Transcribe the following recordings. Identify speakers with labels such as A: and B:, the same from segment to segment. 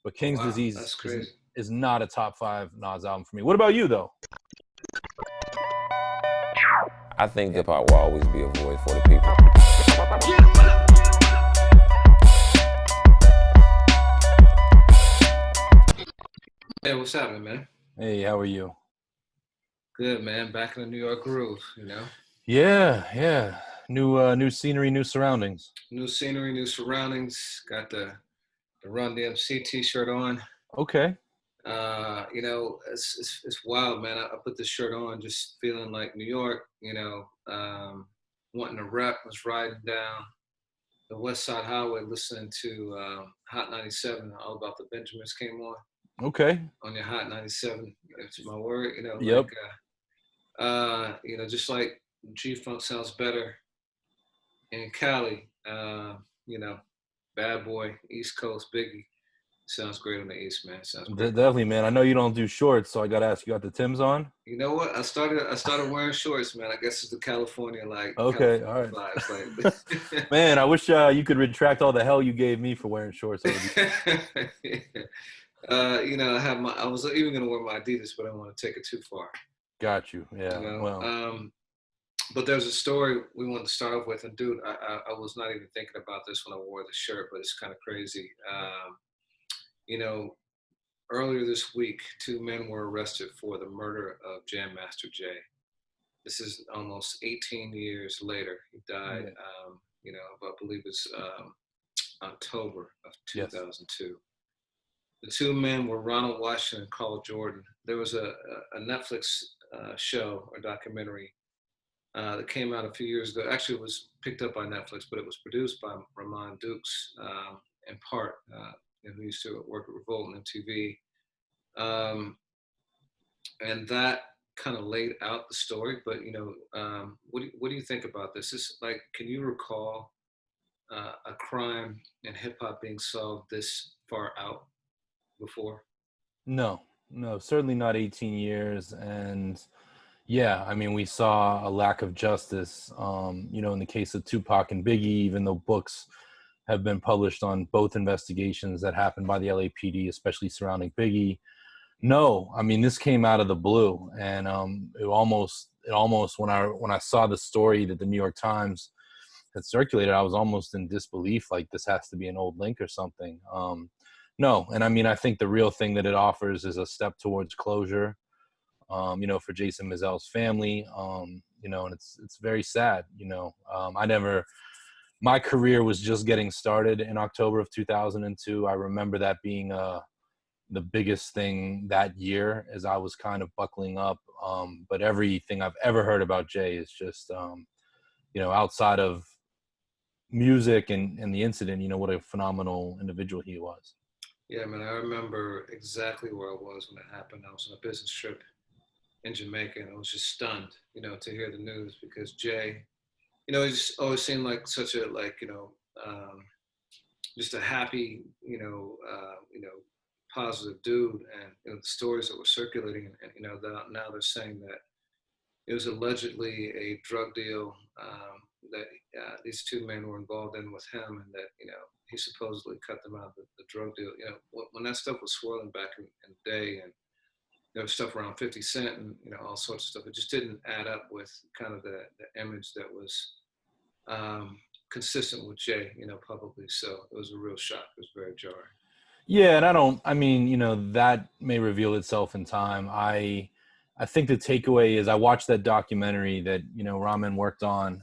A: But
B: Oh
A: King's
B: wow,
A: Disease
B: that's crazy.
A: is not a top 5 Nas album for me. What about you, though?
C: I think hip hop will always be a voice for the people.
B: Hey, what's happening, man?
A: Hey, how are you?
B: Good, man. Back in the New York groove, you know.
A: Yeah. New scenery, new surroundings.
B: New scenery, new surroundings. Got the Run DMC T-shirt on.
A: Okay.
B: You know, it's wild, man. I put this shirt on, just feeling like New York. You know, wanting to rep. Was riding down the West Side Highway, listening to Hot 97. All About the Benjamins came
A: Okay.
B: on your Hot 97. That's my word. You know,
A: Yep.
B: you know, just like G-Funk sounds better in Cali. You know, Bad Boy, East Coast, Biggie sounds great on the East, man. Sounds great.
A: Definitely, man. I know you don't do shorts, so I gotta ask. You got the Timbs on?
B: You know what? I started wearing shorts, man. I guess it's the California
A: Okay,
B: California
A: all right.
B: vibes, like.
A: Man, I wish you could retract all the hell you gave me for wearing shorts.
B: You know, I was even gonna wear my Adidas, but I don't want to take it too far.
A: Got you. Yeah.
B: You know?
A: Well.
B: But there's a story we wanted to start off with, and dude, I was not even thinking about this when I wore the shirt, but it's kind of crazy. You know, earlier this week, 2 men were arrested for the murder of Jam Master Jay. This is almost 18 years later. He died, you know, I believe it's October of 2002. Yes. The 2 men were Ronald Washington and Carl Jordan. There was a Netflix show or documentary that came out a few years ago. Actually, it was picked up by Netflix, but it was produced by Ramon Dukes in part, who used to work at Revolt and MTV. And that kind of laid out the story. But, you know, what do you think about this? Is like, can you recall a crime in hip hop being solved this far out before?
A: No, certainly not 18 years. And yeah, I mean, we saw a lack of justice, you know, in the case of Tupac and Biggie, even though books have been published on both investigations that happened by the LAPD, especially surrounding Biggie. No, I mean, this came out of the blue, and it almost when I saw the story that the New York Times had circulated, I was almost in disbelief, like this has to be an old link or something. No, and I mean, I think the real thing that it offers is a step towards closure, you know, for Jason Mizell's family, you know, and it's very sad, you know. My career was just getting started in October of 2002. I remember that being the biggest thing that year as I was kind of buckling up. But everything I've ever heard about Jay is just, you know, outside of music and the incident, you know, what a phenomenal individual he was.
B: Yeah, man, I remember exactly where I was when it happened. I was on a business trip in Jamaica, and I was just stunned, you know, to hear the news, because Jay, you know, he just always seemed like such a, like, you know, just a happy, you know, positive dude. And, you know, the stories that were circulating, and you know, now they're saying that it was allegedly a drug deal that these 2 men were involved in with him, and that, you know, he supposedly cut them out of the drug deal. You know, when that stuff was swirling back in the day, and there was stuff around 50 Cent and, you know, all sorts of stuff, it just didn't add up with kind of the image that was consistent with Jay, you know, publicly. So it was a real shock. It was very jarring.
A: Yeah, and I mean, you know, that may reveal itself in time. I think the takeaway is I watched that documentary that, you know, Ramen worked on,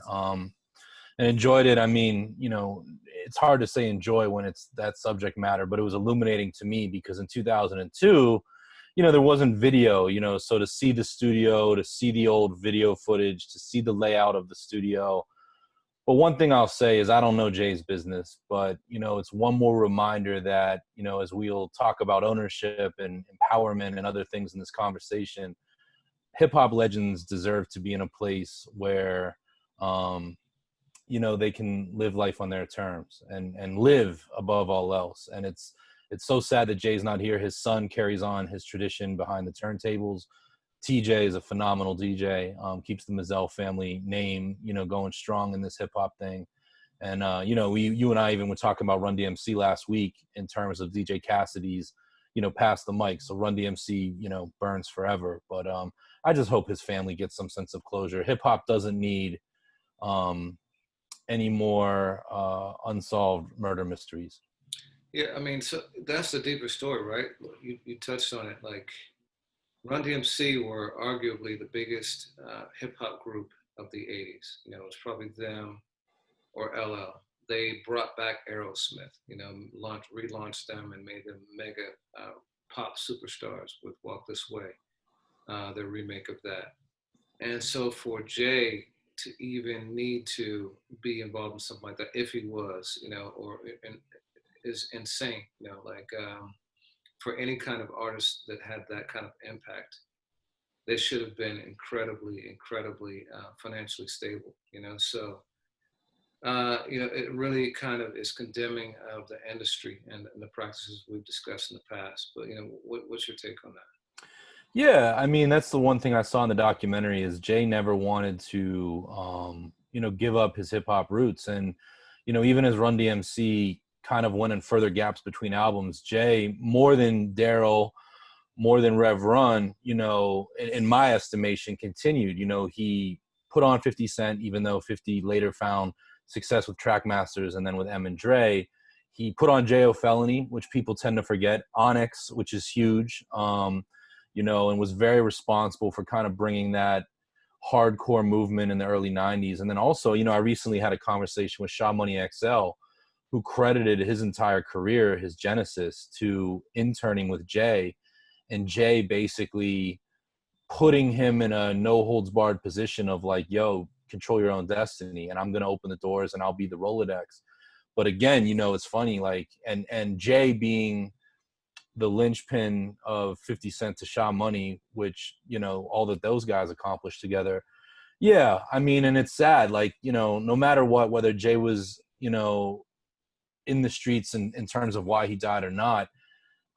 A: and enjoyed it. I mean, you know, it's hard to say enjoy when it's that subject matter, but it was illuminating to me because in 2002, you know, there wasn't video, you know, so to see the studio, to see the old video footage, to see the layout of the studio. But one thing I'll say is I don't know Jay's business, but, you know, it's one more reminder that, you know, as we'll talk about ownership and empowerment and other things in this conversation, hip hop legends deserve to be in a place where, you know, they can live life on their terms and live above all else. And it's so sad that Jay's not here. His son carries on his tradition behind the turntables. TJ is a phenomenal DJ, keeps the Mizell family name, you know, going strong in this hip hop thing. And you and I even were talking about Run DMC last week in terms of DJ Cassidy's, pass the mic. So Run DMC, burns forever. But I just hope his family gets some sense of closure. Hip hop doesn't need any more unsolved murder mysteries.
B: Yeah, I mean, so that's the deeper story, right? You touched on it. Like, Run DMC were arguably the biggest hip hop group of the 80s. It's probably them or LL. They brought back Aerosmith, relaunched them and made them mega pop superstars with Walk This Way, their remake of that. And so for Jay to even need to be involved in something like that, if he was, is insane, for any kind of artist that had that kind of impact, they should have been incredibly financially stable, so it really kind of is condemning of the industry and the practices we've discussed in the past. But what's your take on that?
A: Yeah, I mean, that's the one thing I saw in the documentary is Jay never wanted to give up his hip hop roots. And even as Run DMC kind of went in further gaps between albums, Jay, more than Daryl, more than Rev Run, in my estimation, continued. He put on 50 Cent, even though 50 later found success with Trackmasters and then with M and Dre. He put on J.O. Felony, which people tend to forget, Onyx, which is huge, and was very responsible for kind of bringing that hardcore movement in the early 90s. And then also, I recently had a conversation with Shaw Money XL, who credited his entire career, his genesis, to interning with Jay, and Jay basically putting him in a no holds barred position of like, yo, control your own destiny, and I'm going to open the doors and I'll be the Rolodex. But again, it's funny, like, and Jay being the linchpin of 50 Cent to Shaw Money, which, all that those guys accomplished together. Yeah. I mean, and it's sad, like, no matter what, whether Jay was, in the streets in terms of why he died or not,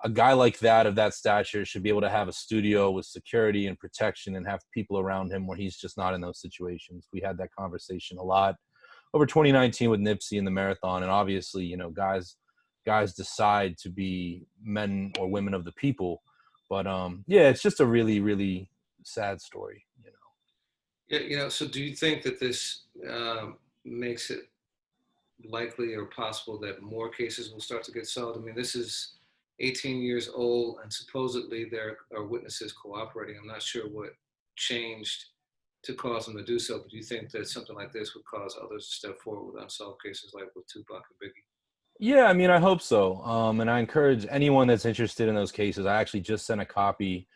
A: a guy like that of that stature should be able to have a studio with security and protection and have people around him where he's just not in those situations. We had that conversation a lot over 2019 with Nipsey in the marathon. And obviously, guys decide to be men or women of the people. But yeah, it's just a really, really sad story,
B: Yeah, so do you think that this makes it likely or possible that more cases will start to get solved? I mean, this is 18 years old, and supposedly there are witnesses cooperating. I'm not sure what changed to cause them to do so, but do you think that something like this would cause others to step forward with unsolved cases like with Tupac and Biggie?
A: Yeah, I mean, I hope so. And I encourage anyone that's interested in those cases. I actually just sent a copy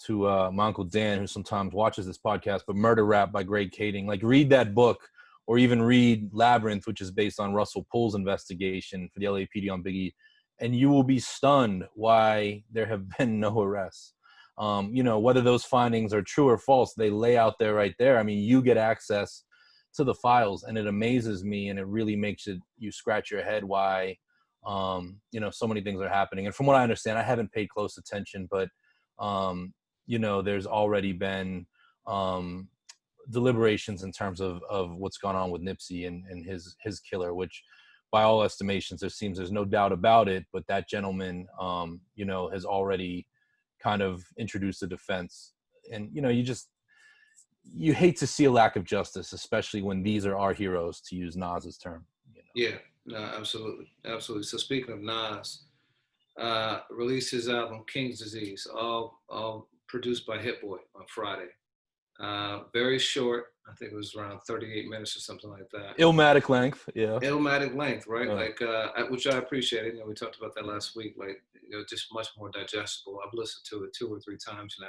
A: to my Uncle Dan, who sometimes watches this podcast, but Murder Rap by Greg Kading. Like, read that book, or even read Labyrinth, which is based on Russell Poole's investigation for the LAPD on Biggie, and you will be stunned why there have been no arrests. Whether those findings are true or false, they lay out there right there. I mean, you get access to the files, and it amazes me, and it really makes you scratch your head why, so many things are happening. And from what I understand, I haven't paid close attention, but, there's already been deliberations in terms of what's gone on with Nipsey and his killer, which by all estimations, there's no doubt about it, but that gentleman, has already kind of introduced a defense. And, you hate to see a lack of justice, especially when these are our heroes, to use Nas's term.
B: Yeah, no, absolutely. Absolutely. So speaking of Nas, released his album King's Disease, all produced by Hit Boy on Friday. Very short. I think it was around 38 minutes or something like that.
A: Illmatic length, yeah.
B: Illmatic length, right? Which I appreciated. We talked about that last week. Just much more digestible. I've listened to it 2 or 3 times now.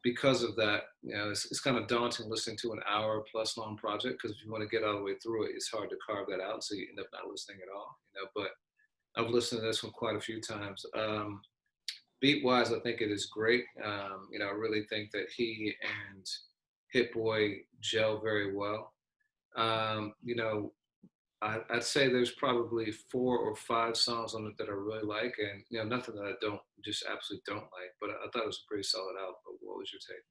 B: Because of that, it's kind of daunting listening to an hour plus long project, because if you want to get all the way through it, it's hard to carve that out, so you end up not listening at all. But I've listened to this one quite a few times. Beat wise, I think it is great. I really think that he and Hit Boy gel very well. I'd say there's probably 4 or 5 songs on it that I really like, and nothing that I absolutely don't like. But I thought it was a pretty solid album. What was your take?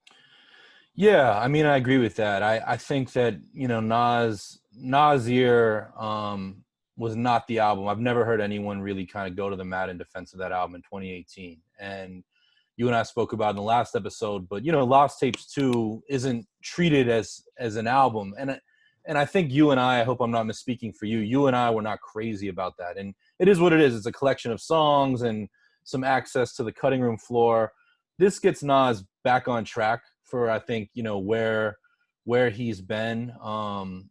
A: Yeah, I mean, I agree with that. I think that, you know, Nas Year was not the album. I've never heard anyone really kind of go to the mat in defense of that album in 2018. And you and I spoke about in the last episode, but you know, Lost Tapes 2 isn't treated as an album. And I think you and I hope I'm not misspeaking for you. You and I were not crazy about that. And it is what it is. It's a collection of songs and some access to the cutting room floor. This gets Nas back on track for, I think, you know, where he's been,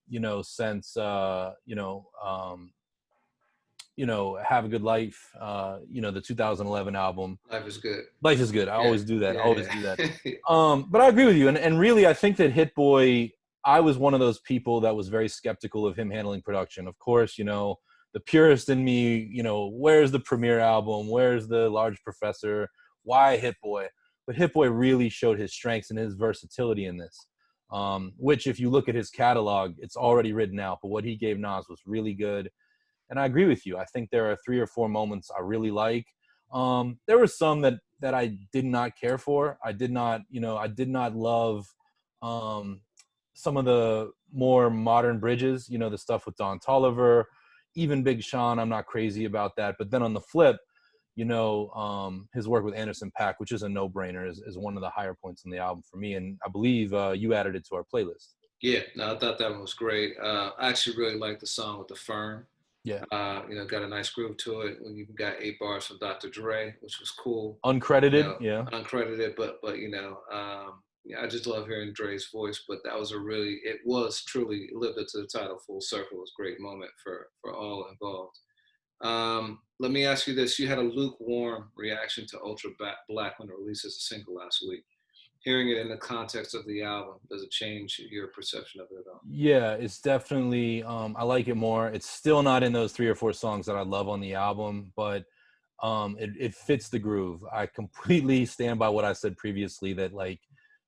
A: you know, since Have a Good Life, you know, the 2011 album.
B: Life is good.
A: Life is good. I
B: Yeah,
A: always do that. I
B: yeah,
A: always do that.
B: yeah.
A: But I agree with you. And really, I think that Hit Boy, I was one of those people that was very skeptical of him handling production. Of course, you know, the purist in me, you know, where's the premiere album? Where's the Large Professor? Why Hit Boy? But Hit Boy really showed his strengths and his versatility in this. Which, if you look at his catalog, it's already written out. But what he gave Nas was really good. And I agree with you. I think there are 3 or 4 moments I really like. There were some that I did not care for. I did not love some of the more modern bridges, you know, the stuff with Don Toliver, even Big Sean. I'm not crazy about that. But then on the flip, you know, his work with Anderson .Paak, which is a no-brainer, is one of the higher points in the album for me. And I believe you added it to our playlist.
B: Yeah, no, I thought that one was great. I actually really liked the song with the Firm.
A: Yeah.
B: You know, got a nice groove to it. When you got 8 bars from Dr. Dre, which was cool.
A: Uncredited,
B: You know,
A: yeah.
B: uncredited, but you know, yeah, I just love hearing Dre's voice. But that was it was truly lived up to the title, full circle. It was a great moment for all involved. Let me ask you this: you had a lukewarm reaction to Ultra Black when it released as a single last week. Hearing it in the context of the album, does it change your perception of it at all?
A: Yeah, it's definitely I like it more. It's still not in those 3 or 4 songs that I love on the album, but it fits the groove. I completely stand by what I said previously, that like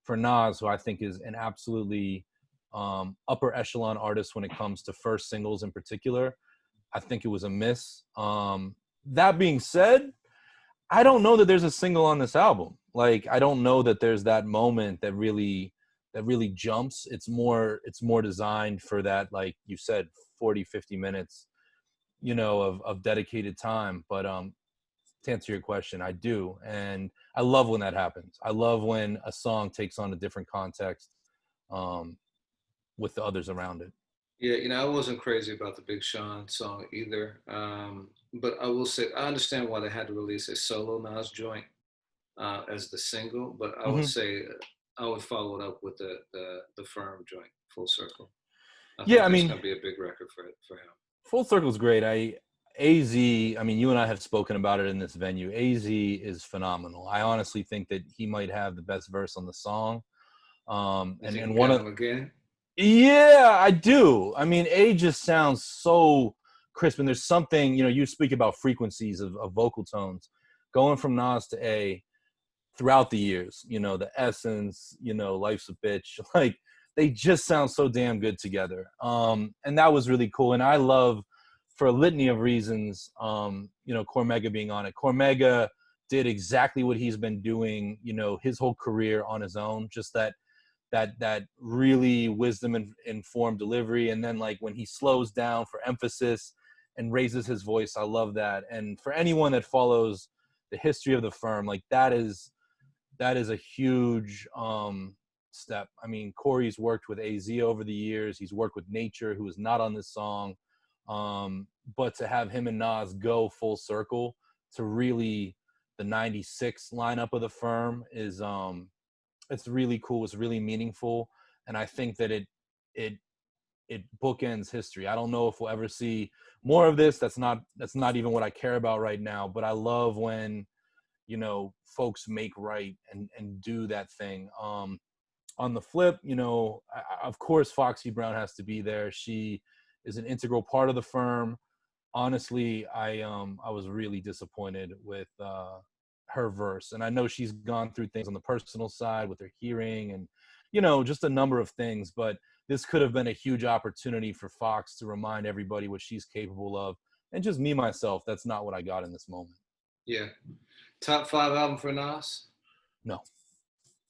A: for Nas, who I think is an absolutely upper echelon artist when it comes to first singles in particular, I think it was a miss. That being said, I don't know that there's a single on this album. Like, I don't know that there's that moment that really jumps. It's more designed for that, like you said, 40, 50 minutes, you know, of dedicated time. But to answer your question, I do. And I love when that happens. I love when a song takes on a different context with the others around it.
B: Yeah, you know, I wasn't crazy about the Big Sean song either. But I will say, I understand why they had to release a solo Nas joint as the single, but I would
A: Mm-hmm.
B: say I would follow it up with the Firm joint, Full Circle. I
A: Yeah,
B: think
A: I
B: that's
A: mean,
B: going to be a big record for him.
A: Full Circle's great. AZ, I mean, you and I have spoken about it in this venue. AZ is phenomenal. I honestly think that he might have the best verse on the song. And
B: You
A: one
B: got
A: of
B: him again?
A: Yeah, I do. I mean, A just sounds so crisp, and there's something, you know, you speak about frequencies of vocal tones going from Nas to A throughout the years, you know, the Essence, you know, Life's a Bitch, like they just sound so damn good together. And that was really cool. And I love, for a litany of reasons, you know, Cormega being on it. Cormega did exactly what he's been doing, you know, his whole career on his own, just that really wisdom and informed delivery. And then like when he slows down for emphasis and raises his voice, I love that. And for anyone that follows the history of the firm, like that is a huge step. I mean, Corey's worked with AZ over the years. He's worked with Nature, who is not on this song. But to have him and Nas go full circle to really the 96 lineup of the firm is it's really cool. It's really meaningful. And I think that it bookends history. I don't know if we'll ever see more of this. That's not even what I care about right now. But I love when, you know, folks make right and do that thing. On the flip, you know, of course, Foxy Brown has to be there. She is an integral part of the firm. Honestly, I was really disappointed with her verse, and I know she's gone through things on the personal side with her hearing and, you know, just a number of things. But this could have been a huge opportunity for Fox to remind everybody what she's capable of. And just me myself, that's not what I got in this moment.
B: Yeah. Top 5 album for Nas?
A: No.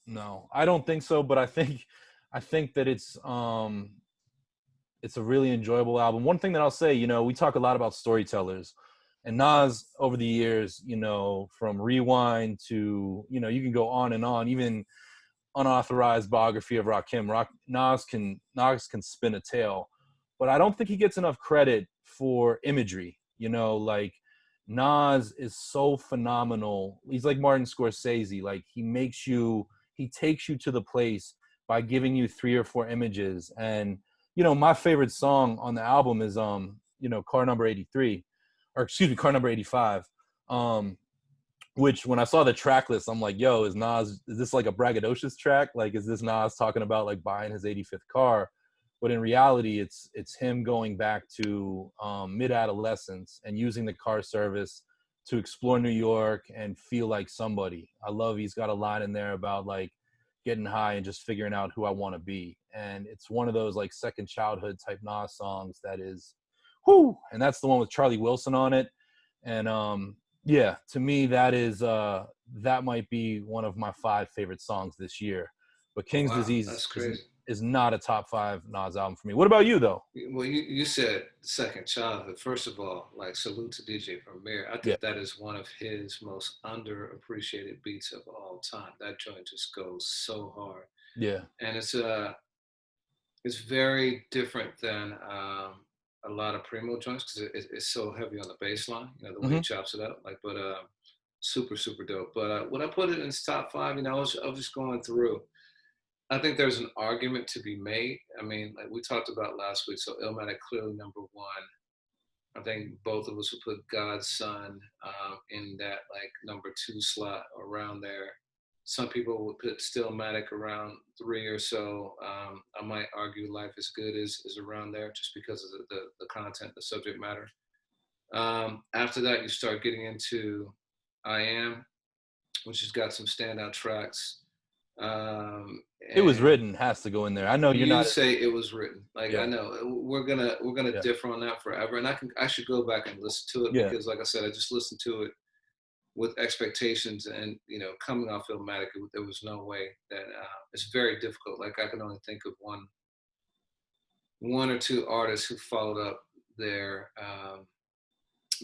A: No, I don't think so. But I think that it's a really enjoyable album. One thing that I'll say, you know, we talk a lot about storytellers, and Nas over the years, you know, from Rewind to, you know, you can go on and on, even unauthorized biography of Rakim. Nas can spin a tale, but I don't think he gets enough credit for imagery. You know, like Nas is so phenomenal. He's like Martin Scorsese. Like he takes you to the place by giving you 3 or 4 images. And you know, my favorite song on the album is you know, car number 83, or excuse me, car number 85. Um, which when I saw the track list, I'm like, yo, is this like a braggadocious track? Like, is this Nas talking about like buying his 85th car? But in reality, it's him going back to mid-adolescence and using the car service to explore New York and feel like somebody. He's got a line in there about like getting high and just figuring out who I want to be. And it's one of those like second childhood type Nas songs that is, whoo, and that's the one with Charlie Wilson on it. And yeah, to me that might be one of my 5 favorite songs this year. But
B: Oh,
A: King's
B: wow,
A: Disease
B: that's crazy.
A: is not a top 5 Nas album for me. What about you though?
B: Well, you said second childhood. First of all, like salute to DJ Premier. I
A: Yeah.
B: think that is one of his most underappreciated beats of all time. That joint just goes so hard,
A: Yeah.
B: and it's very different than a lot of Primo joints because it's so heavy on the bass line. You know the way he
A: Mm-hmm.
B: chops it up. Like, but super dope. But when I put it in his top 5, you know, I was just going through. I think there's an argument to be made. I mean, like we talked about last week, so Illmatic clearly number 1. I think both of us would put God's Son in that like number 2 slot around there. Some people would put Stillmatic around 3 or so. I might argue Life is Good is around there just because of the content, the subject matter. After that, you start getting into I Am, which has got some standout tracks.
A: It Was
B: And
A: Written has to go in there. I know you're
B: you
A: not.
B: say it was written. Like
A: Yeah.
B: I know we're gonna
A: Yeah.
B: differ on that forever, and I should go back and listen to it
A: Yeah.
B: because, like I said, I just listened to it with expectations, and you know, coming off Illmatic, there was no way that it's very difficult. Like I can only think of one or two artists who followed up their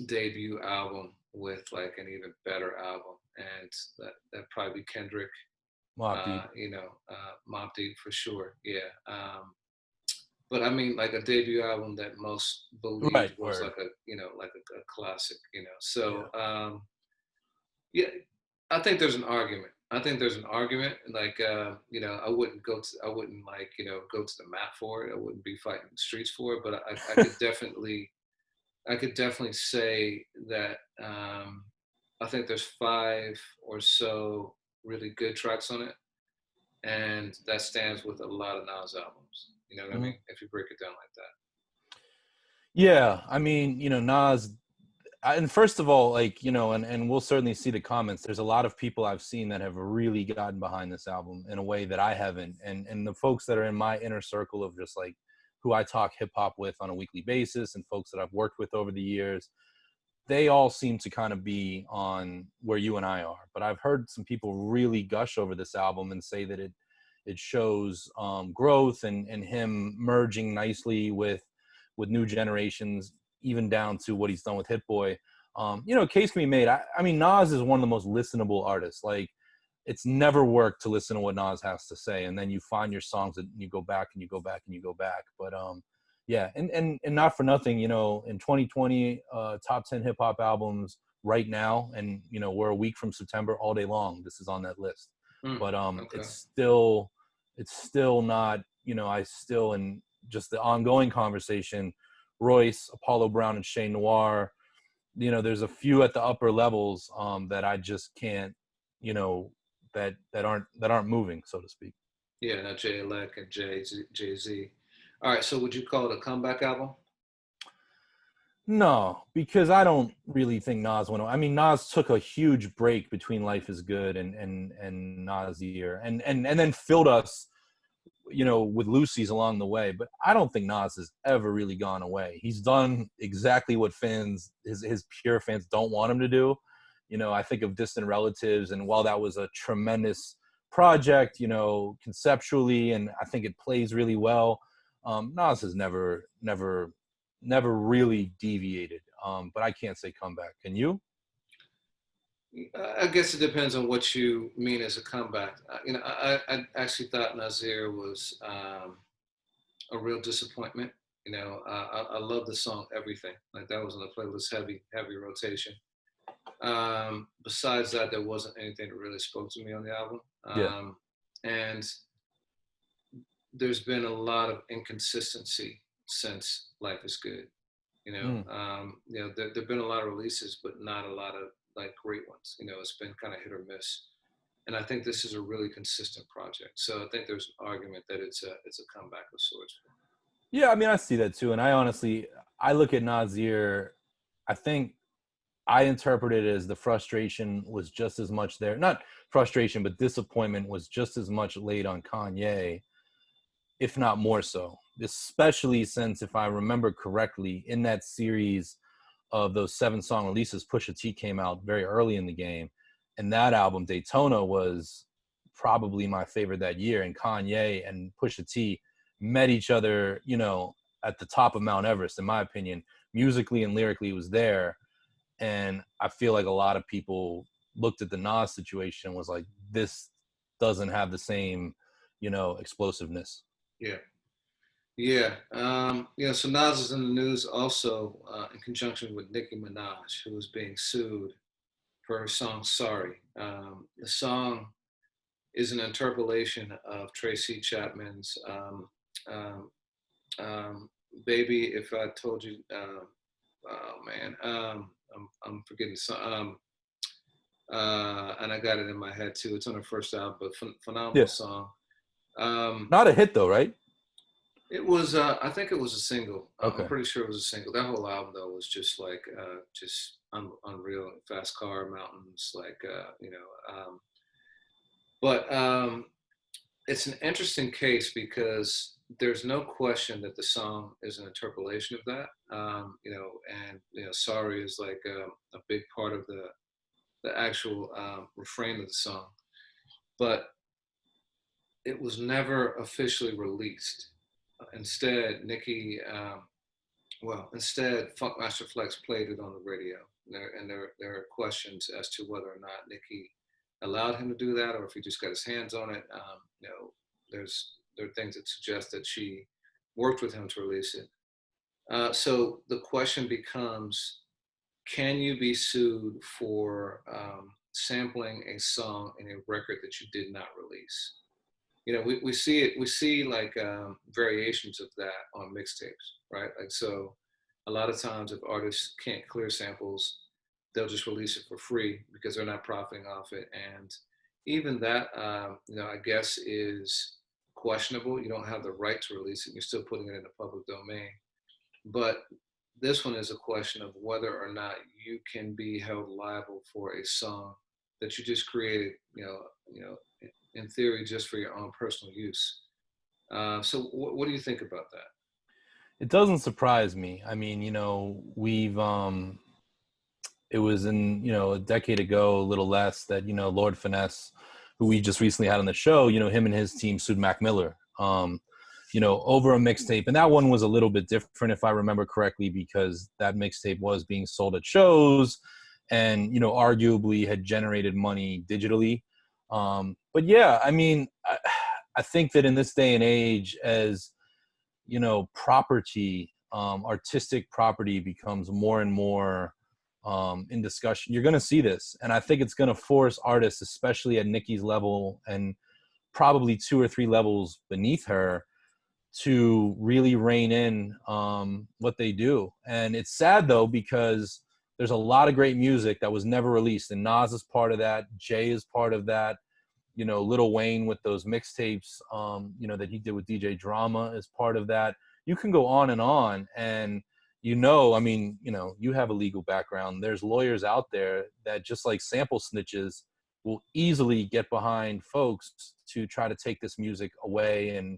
B: debut album with like an even better album, and that probably be Kendrick.
A: Mobb Deep.
B: You know, Mobb Deep for sure. Yeah. But I mean, like a debut album that most believed
A: Right.
B: was
A: Word.
B: like a, you know, like a classic, you know. So,
A: Yeah.
B: yeah, I think there's an argument. I think there's an argument. Like, you know, I wouldn't like, you know, go to the mat for it. I wouldn't be fighting the streets for it. But I could definitely say that I think there's 5 or so really good tracks on it, and that stands with a lot of Nas albums. You know what I
A: Mhm.
B: mean? If you break it down like that.
A: Yeah, I mean, you know, Nas, and first of all, like, you know, and we'll certainly see the comments. There's a lot of people I've seen that have really gotten behind this album in a way that I haven't. And the folks that are in my inner circle of just like who I talk hip hop with on a weekly basis and folks that I've worked with over the years, they all seem to kind of be on where you and I are. But I've heard some people really gush over this album and say that it shows growth and him merging nicely with new generations, even down to what he's done with Hit Boy. You know, a case can be made. I mean, Nas is one of the most listenable artists. Like, it's never worked to listen to what Nas has to say, and then you find your songs and you go back and you go back and you go back. But yeah, and not for nothing, you know, in 2020, top 10 hip hop albums right now, and you know, we're a week from September, all day long. This is on that list, but
B: Okay.
A: it's still not. You know, I still in just the ongoing conversation, Royce, Apollo Brown, and Shea Noir. You know, there's a few at the upper levels that I just can't. You know, that aren't moving, so to speak.
B: Yeah, now Jay Elect and Jay Z. All right, so would you call it a comeback album?
A: No, because I don't really think Nas went. I mean, Nas took a huge break between Life Is Good and Nas year, and then filled us, you know, with Lucy's along the way. But I don't think Nas has ever really gone away. He's done exactly what his pure fans don't want him to do. You know, I think of Distant Relatives, and while that was a tremendous project, you know, conceptually, and I think it plays really well. Nas has never really deviated. But I can't say comeback. Can you?
B: I guess it depends on what you mean as a comeback. I actually thought Nasir was a real disappointment. I love the song "Everything." Like that was on the playlist, heavy rotation. Besides that, there wasn't anything that really spoke to me on the album.
A: Yeah.
B: And there's been a lot of inconsistency since Life is Good. There've been a lot of releases, but not a lot of like great ones. It's been kind of hit or miss. And I think this is a really consistent project. So I think there's an argument that it's a comeback of sorts.
A: Yeah, I mean, I see that too. And I look at Nasir, I think I interpret it as the frustration was just as much there. Not frustration, but disappointment was just as much laid on Kanye, if not more so. Especially since, if I remember correctly, in that series of those 7-song releases, Pusha T came out very early in the game. And that album, Daytona, was probably my favorite that year. And Kanye and Pusha T met each other, at the top of Mount Everest, in my opinion. Musically and lyrically, it was there. And I feel like a lot of people looked at the Nas situation and was like, this doesn't have the same, explosiveness.
B: Yeah. Yeah. So Nas is in the news also in conjunction with Nicki Minaj, who was being sued for her song Sorry. The song is an interpolation of Tracy Chapman's Baby If I Told You. Oh man, I'm forgetting the song. And I got it in my head too. It's on her first album, but phenomenal song.
A: Not a hit though, right?
B: It was. I think it was a single.
A: Okay.
B: I'm pretty sure it was a single. That whole album though was just like just unreal. Fast Car, Mountains, like But it's an interesting case because there's no question that the song is an interpolation of that. Sorry is like a big part of the actual refrain of the song, but it was never officially released. Instead, Funkmaster Flex played it on the radio, and there are questions as to whether or not Nicki allowed him to do that, or if he just got his hands on it. There are things that suggest that she worked with him to release it. So the question becomes, can you be sued for sampling a song in a record that you did not release? We see it. We see like variations of that on mixtapes, right? Like so, a lot of times if artists can't clear samples, they'll just release it for free because they're not profiting off it. And even that, I guess, is questionable. You don't have the right to release it. You're still putting it in the public domain. But this one is a question of whether or not you can be held liable for a song that you just created, in theory, just for your own personal use. So what do you think about that?
A: It doesn't surprise me. I mean, we've, it was in, a decade ago, a little less, that, Lord Finesse, who we just recently had on the show, him and his team sued Mac Miller, over a mixtape. And that one was a little bit different, if I remember correctly, because that mixtape was being sold at shows and, arguably had generated money digitally. But yeah, I mean, I think that in this day and age, as, property, artistic property becomes more and more in discussion, you're going to see this. And I think it's going to force artists, especially at Nicki's level and probably 2 or 3 levels beneath her, to really rein in what they do. And it's sad though, because there's a lot of great music that was never released, and Nas is part of that. Jay is part of that. Lil Wayne with those mixtapes, that he did with DJ Drama is part of that. You can go on and on. And, I mean, you have a legal background. There's lawyers out there that, just like sample snitches, will easily get behind folks to try to take this music away. And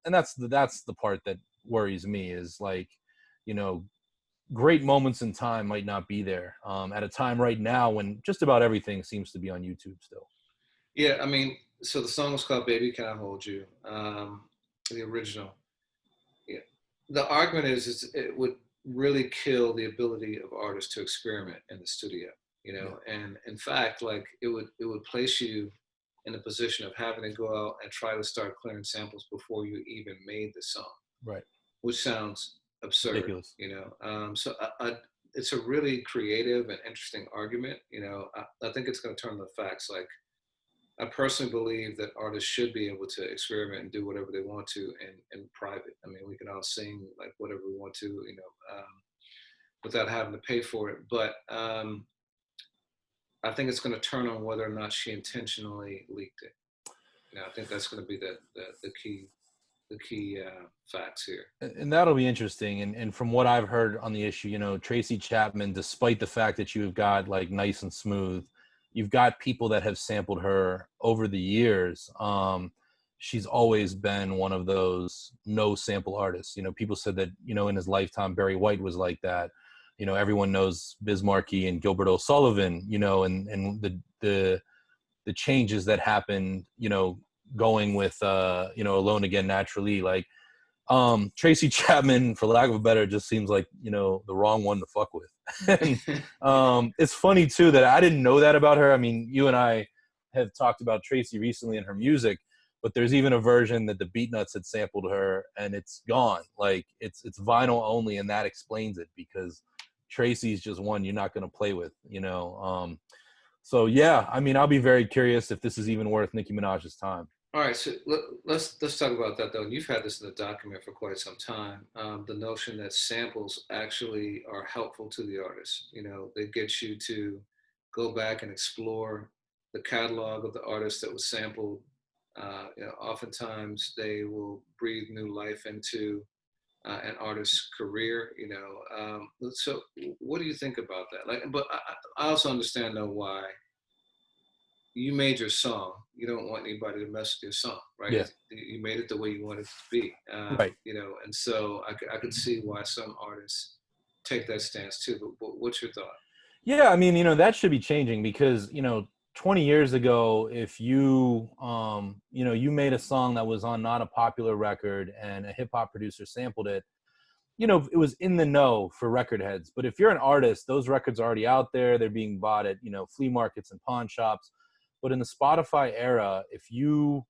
A: that's the part that worries me, is like, great moments in time might not be there at a time right now when just about everything seems to be on YouTube still.
B: Yeah, I mean, So the song was called "Baby Can I Hold You," the original. Yeah. The argument is it would really kill the ability of artists to experiment in the studio, you
A: Yeah.
B: know. And in fact, like it would place you in a position of having to go out and try to start clearing samples before you even made the song,
A: Right.
B: which sounds absurd,
A: Ridiculous.
B: you know. It's a really creative and interesting argument, you know. I think it's going to turn the facts. Like, I personally believe that artists should be able to experiment and do whatever they want to in private. I mean, we can all sing like whatever we want to, you know, without having to pay for it. But I think it's going to turn on whether or not she intentionally leaked it. You know, I think that's going to be the key facts here.
A: And that'll be interesting. And from what I've heard on the issue, you know, Tracy Chapman, despite the fact that you've got like Nice and Smooth, you've got people that have sampled her over the years. She's always been one of those no sample artists. You know, people said that, you know, in his lifetime, Barry White was like that. You know, everyone knows Biz Markie and Gilbert O'Sullivan, you know, and the changes that happened, you know, going with you know, Alone Again Naturally. Like, Tracy Chapman, for lack of a better, just seems like, you know, the wrong one to fuck with. And it's funny too that I didn't know that about her. I mean, you and I have talked about Tracy recently and her music, but there's even a version that the Beatnuts had sampled her, and it's gone. Like, it's vinyl only, and that explains it, because Tracy's just one you're not going to play with, you know. So yeah, I mean, I'll be very curious if this is even worth Nicki Minaj's time.
B: All right, so let's talk about that though. And you've had this in the document for quite some time. The notion that samples actually are helpful to the artist. You know, they get you to go back and explore the catalog of the artist that was sampled. You know, oftentimes they will breathe new life into an artist's career. You know, so what do you think about that? Like, but I also understand though why you made your song. You don't want anybody to mess with your song, right?
A: Yeah.
B: You made it the way you wanted it to be,
A: Right.
B: you know. And so I could see why some artists take that stance too. But what's your thought?
A: Yeah, I mean, you know, that should be changing, because, you know, 20 years ago, if you, you know, you made a song that was on not a popular record and a hip hop producer sampled it, you know, it was in the know for record heads. But if you're an artist, those records are already out there. They're being bought at, you know, flea markets and pawn shops. But in the Spotify era, if you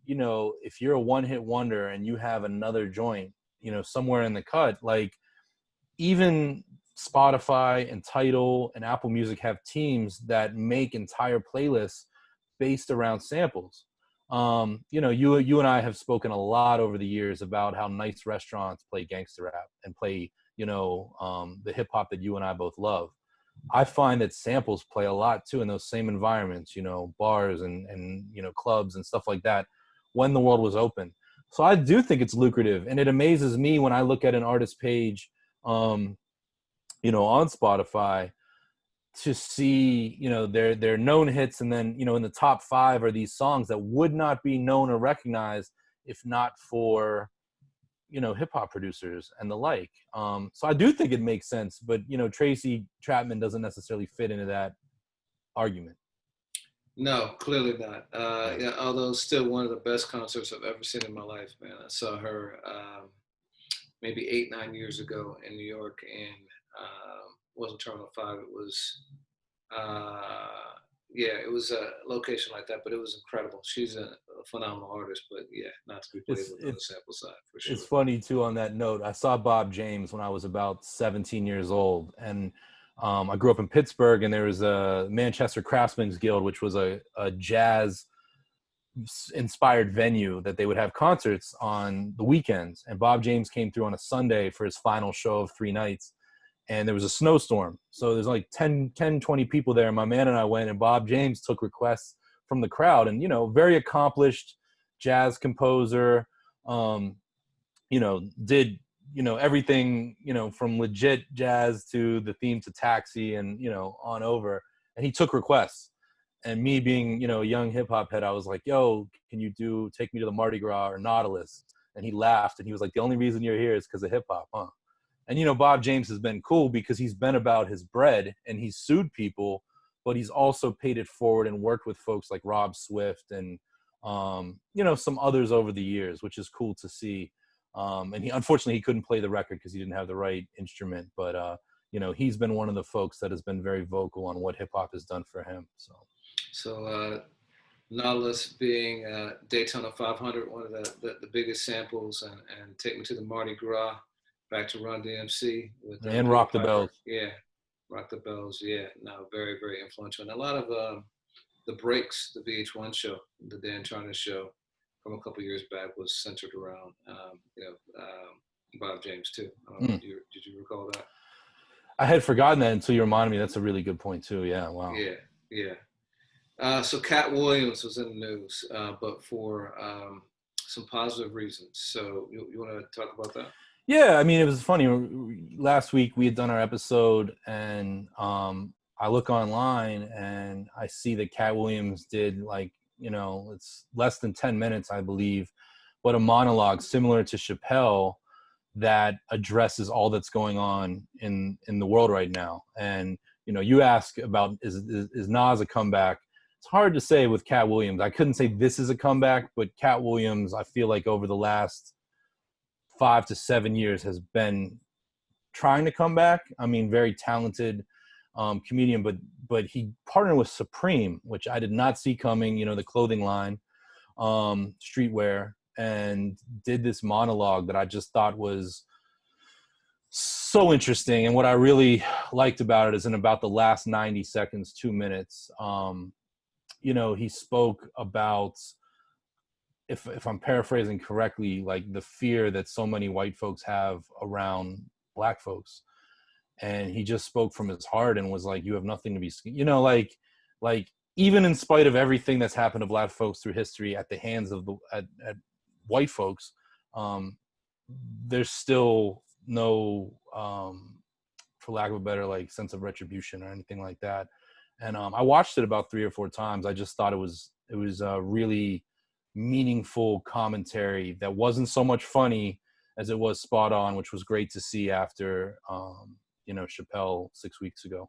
A: know, if you're a one hit wonder and you have another joint, you know, somewhere in the cut, like, even Spotify and Tidal and Apple Music have teams that make entire playlists based around samples. You know, you and I have spoken a lot over the years about how nice restaurants play gangster rap and play, you know, the hip hop that you and I both love. I find that samples play a lot too in those same environments, you know, bars and you know, clubs and stuff like that, when the world was open. So I do think it's lucrative, and it amazes me when I look at an artist page, um, you know, on Spotify, to see, you know, their known hits, and then, you know, in the top 5 are these songs that would not be known or recognized if not for, you know, hip hop producers and the like. So I do think it makes sense, but, you know, Tracy Chapman doesn't necessarily fit into that argument.
B: No, clearly not. Yeah, although still one of the best concerts I've ever seen in my life, man. I saw her maybe 8, 9 years ago in New York, and wasn't Terminal 5. It was yeah, it was a location like that, but it was incredible. She's a phenomenal artist, but yeah, not to be played with on the sample side for sure.
A: It's funny too, on that note, I saw Bob James when I was about 17 years old, and I grew up in Pittsburgh, and there was a Manchester Craftsmen's Guild, which was a jazz inspired venue that they would have concerts on the weekends. And Bob James came through on a Sunday for his final show of 3 nights, and there was a snowstorm. So there's like 20 people there. My man and I went, and Bob James took requests from the crowd, and, you know, very accomplished jazz composer, you know, did, you know, everything, you know, from legit jazz to the theme to Taxi and, you know, on over. And he took requests. And me being, you know, a young hip hop head, I was like, yo, can you do Take Me to the Mardi Gras or Nautilus? And he laughed, and he was like, the only reason you're here is because of hip hop, huh? And, you know, Bob James has been cool because he's been about his bread and he's sued people, but he's also paid it forward and worked with folks like Rob Swift and some others over the years, which is cool to see. And unfortunately he couldn't play the record because he didn't have the right instrument, but he's been one of the folks that has been very vocal on what hip hop has done for him.
B: So Nautilus being Daytona 500, one of the biggest samples, and Take Me to the Mardi Gras, back to Run DMC with
A: and Rock the
B: Piper.
A: Bells.
B: Yeah, Rock the Bells. Yeah, no, very, very influential. And a lot of the breaks, the VH1 show, the Dan Charnas show from a couple years back was centered around, Bob James too. Did you recall that?
A: I had forgotten that until you reminded me. That's a really good point too. Yeah. Wow.
B: Yeah. So Cat Williams was in the news, but for some positive reasons. So you want to talk about that?
A: Yeah, I mean, it was funny. Last week we had done our episode, and I look online and I see that Cat Williams did it's less than 10 minutes, I believe, but a monologue similar to Chappelle that addresses all that's going on in the world right now. And you ask about is Nas a comeback? It's hard to say with Cat Williams. I couldn't say this is a comeback, but Cat Williams, I feel like over the last 5 to 7 years has been trying to come back. I mean, very talented comedian, but he partnered with Supreme, which I did not see coming, the clothing line, streetwear, and did this monologue that I just thought was so interesting. And what I really liked about it is in about the last 90 seconds, 2 minutes, he spoke about, if I'm paraphrasing correctly, like the fear that so many white folks have around black folks. And he just spoke from his heart and was like, you have nothing to be, like even in spite of everything that's happened to black folks through history at the hands of at white folks, there's still no, for lack of a better, sense of retribution or anything like that. And I watched it about 3 or 4 times. I just thought it was really meaningful commentary that wasn't so much funny as it was spot on, which was great to see after Chappelle 6 weeks ago.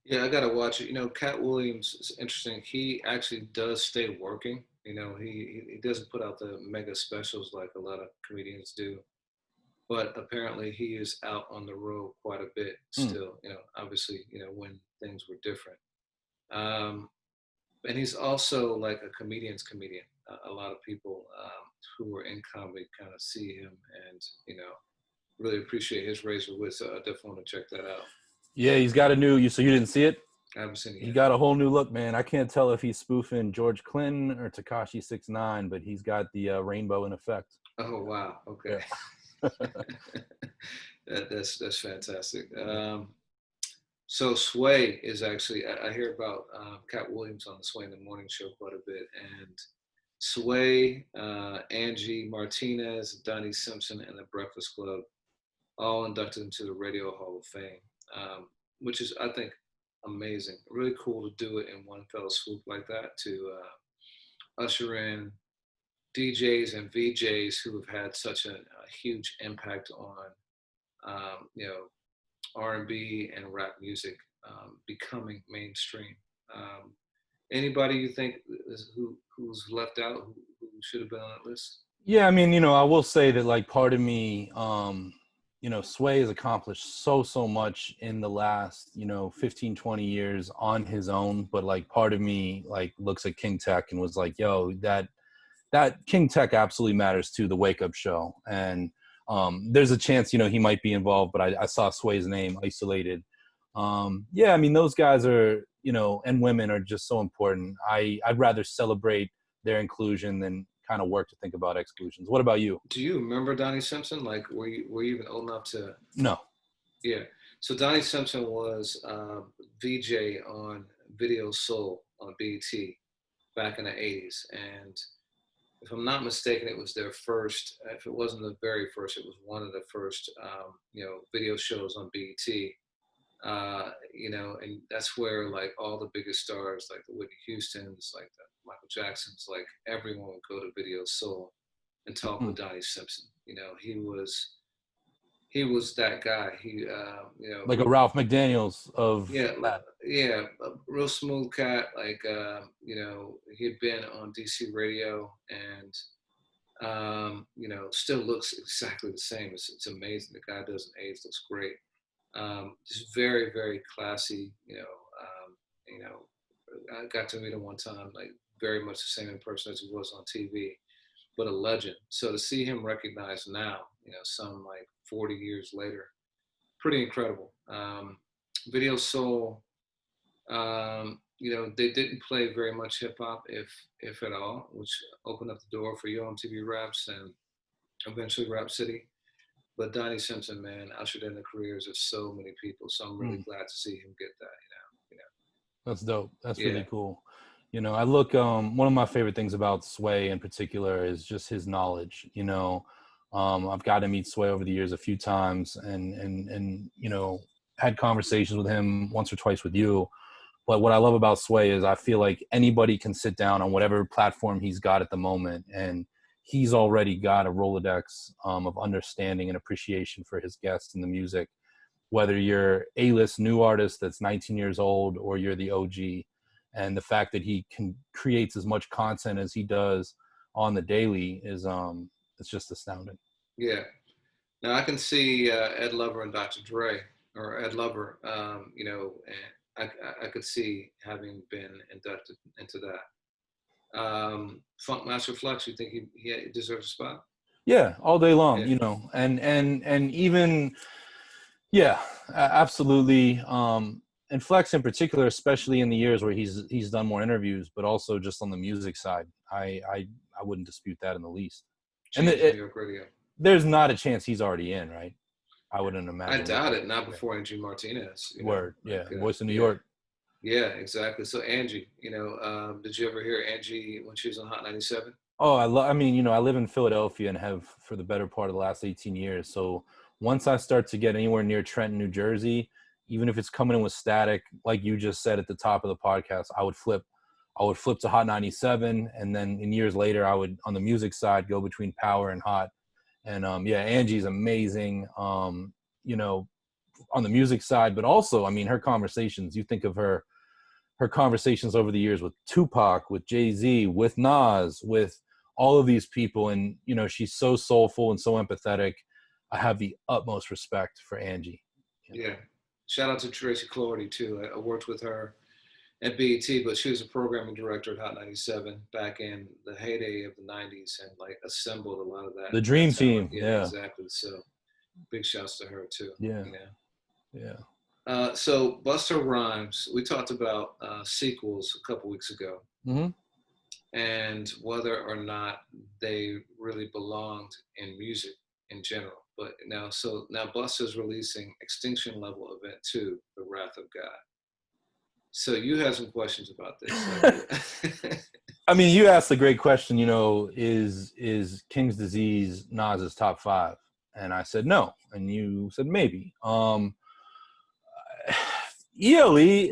B: Yeah, I gotta watch it. Cat Williams is interesting. He actually does stay working. He doesn't put out the mega specials like a lot of comedians do, but apparently he is out on the road quite a bit still. Obviously, when things were different. And he's also like a comedian's comedian. A lot of people who are in comedy kind of see him and really appreciate his razor wit. So I definitely want to check that out.
A: Yeah, he's got a new. So you didn't see it?
B: I haven't seen it yet.
A: He got a whole new look, man. I can't tell if he's spoofing George Clinton or Tekashi 6ix9ine, but he's got the rainbow in effect.
B: Oh wow! Okay, yeah. that's fantastic. So Sway is actually, I hear about Cat Williams on the Sway in the Morning show quite a bit, and Sway, Angie Martinez, Donnie Simpson, and the Breakfast Club all inducted into the Radio Hall of Fame, which is, I think, amazing. Really cool to do it in one fell swoop like that, to usher in DJs and VJs who have had such a huge impact on, R&B and rap music becoming mainstream. Anybody you think who's left out, who should have been on that list?
A: Yeah, I mean, I will say that part of me, Sway has accomplished so much in the last, 15, 20 years on his own. But part of me looks at King Tech and was like, yo, that King Tech absolutely matters to the Wake Up Show. And there's a chance, he might be involved, but I saw Sway's name isolated. Yeah, I mean, those guys are, and women are just so important. I'd rather celebrate their inclusion than kind of work to think about exclusions. What about you?
B: Do you remember Donnie Simpson? Were you even old enough to?
A: No.
B: Yeah. So Donnie Simpson was VJ on Video Soul on BET back in the 80s. And if I'm not mistaken, it was their first, if it wasn't the very first, it was one of the first, video shows on BET. And that's where all the biggest stars, like the Whitney Houstons, like the Michael Jacksons, everyone would go to Video Soul and talk with Donnie Simpson. he was that guy. He,
A: Like a Ralph McDaniels of
B: yeah,
A: that.
B: yeah, a real smooth cat. Like, he had been on DC radio and, still looks exactly the same. It's amazing. The guy doesn't age, looks great. Just very, very classy. I got to meet him one time, like very much the same in person as he was on TV, but a legend. So to see him recognized now, some like 40 years later, pretty incredible. Video Soul, they didn't play very much hip hop, if at all, which opened up the door for Yo MTV Raps and eventually Rap City. But Donnie Simpson, man, ushered in the careers of so many people. So I'm really glad to see him get that.
A: That's dope. That's
B: Yeah.
A: really cool. I look, one of my favorite things about Sway in particular is just his knowledge. I've got to meet Sway over the years a few times and had conversations with him once or twice with you. But what I love about Sway is I feel like anybody can sit down on whatever platform he's got at the moment, and he's already got a Rolodex of understanding and appreciation for his guests and the music, whether you're A-list new artist that's 19 years old or you're the OG. And the fact that he creates as much content as he does on the daily is it's just astounding.
B: Yeah. Now I can see Ed Lover and Dr. Dre, or Ed Lover, and I could see having been inducted into that. Funk Master Flex, you think he deserves a spot?
A: Yeah, all day long,
B: Yeah.
A: and even, yeah, absolutely. And Flex in particular, especially in the years where he's done more interviews, but also just on the music side, I wouldn't dispute that in the least. And
B: New York radio.
A: There's not a chance he's already in, right? I wouldn't imagine.
B: I doubt it. Not before Angie Martinez.
A: Word, yeah, Voice of New York.
B: Yeah, exactly. So Angie, did you ever hear Angie when she was on Hot 97?
A: Oh, I live in Philadelphia and have for the better part of the last 18 years. So once I start to get anywhere near Trenton, New Jersey, even if it's coming in with static, like you just said at the top of the podcast, I would flip to Hot 97. And then in years later, I would, on the music side, go between Power and Hot. And Angie's amazing, on the music side, but also, her conversations, you think of her conversations over the years with Tupac, with Jay-Z, with Nas, with all of these people. And, she's so soulful and so empathetic. I have the utmost respect for Angie.
B: Yeah. Shout out to Tracy Clardy too. I worked with her at BET, but she was a programming director at Hot 97 back in the heyday of the 90s and like assembled a lot of that.
A: The dream team. Yeah,
B: exactly. So big shouts to her too.
A: Yeah. Yeah.
B: So Busta Rhymes, we talked about sequels a couple weeks ago, and whether or not they really belonged in music in general. But now Busta's releasing Extinction Level Event 2, The Wrath of God. So you have some questions about this.
A: You asked a great question, is King's Disease Nas's top 5? And I said no. And you said maybe. ELE,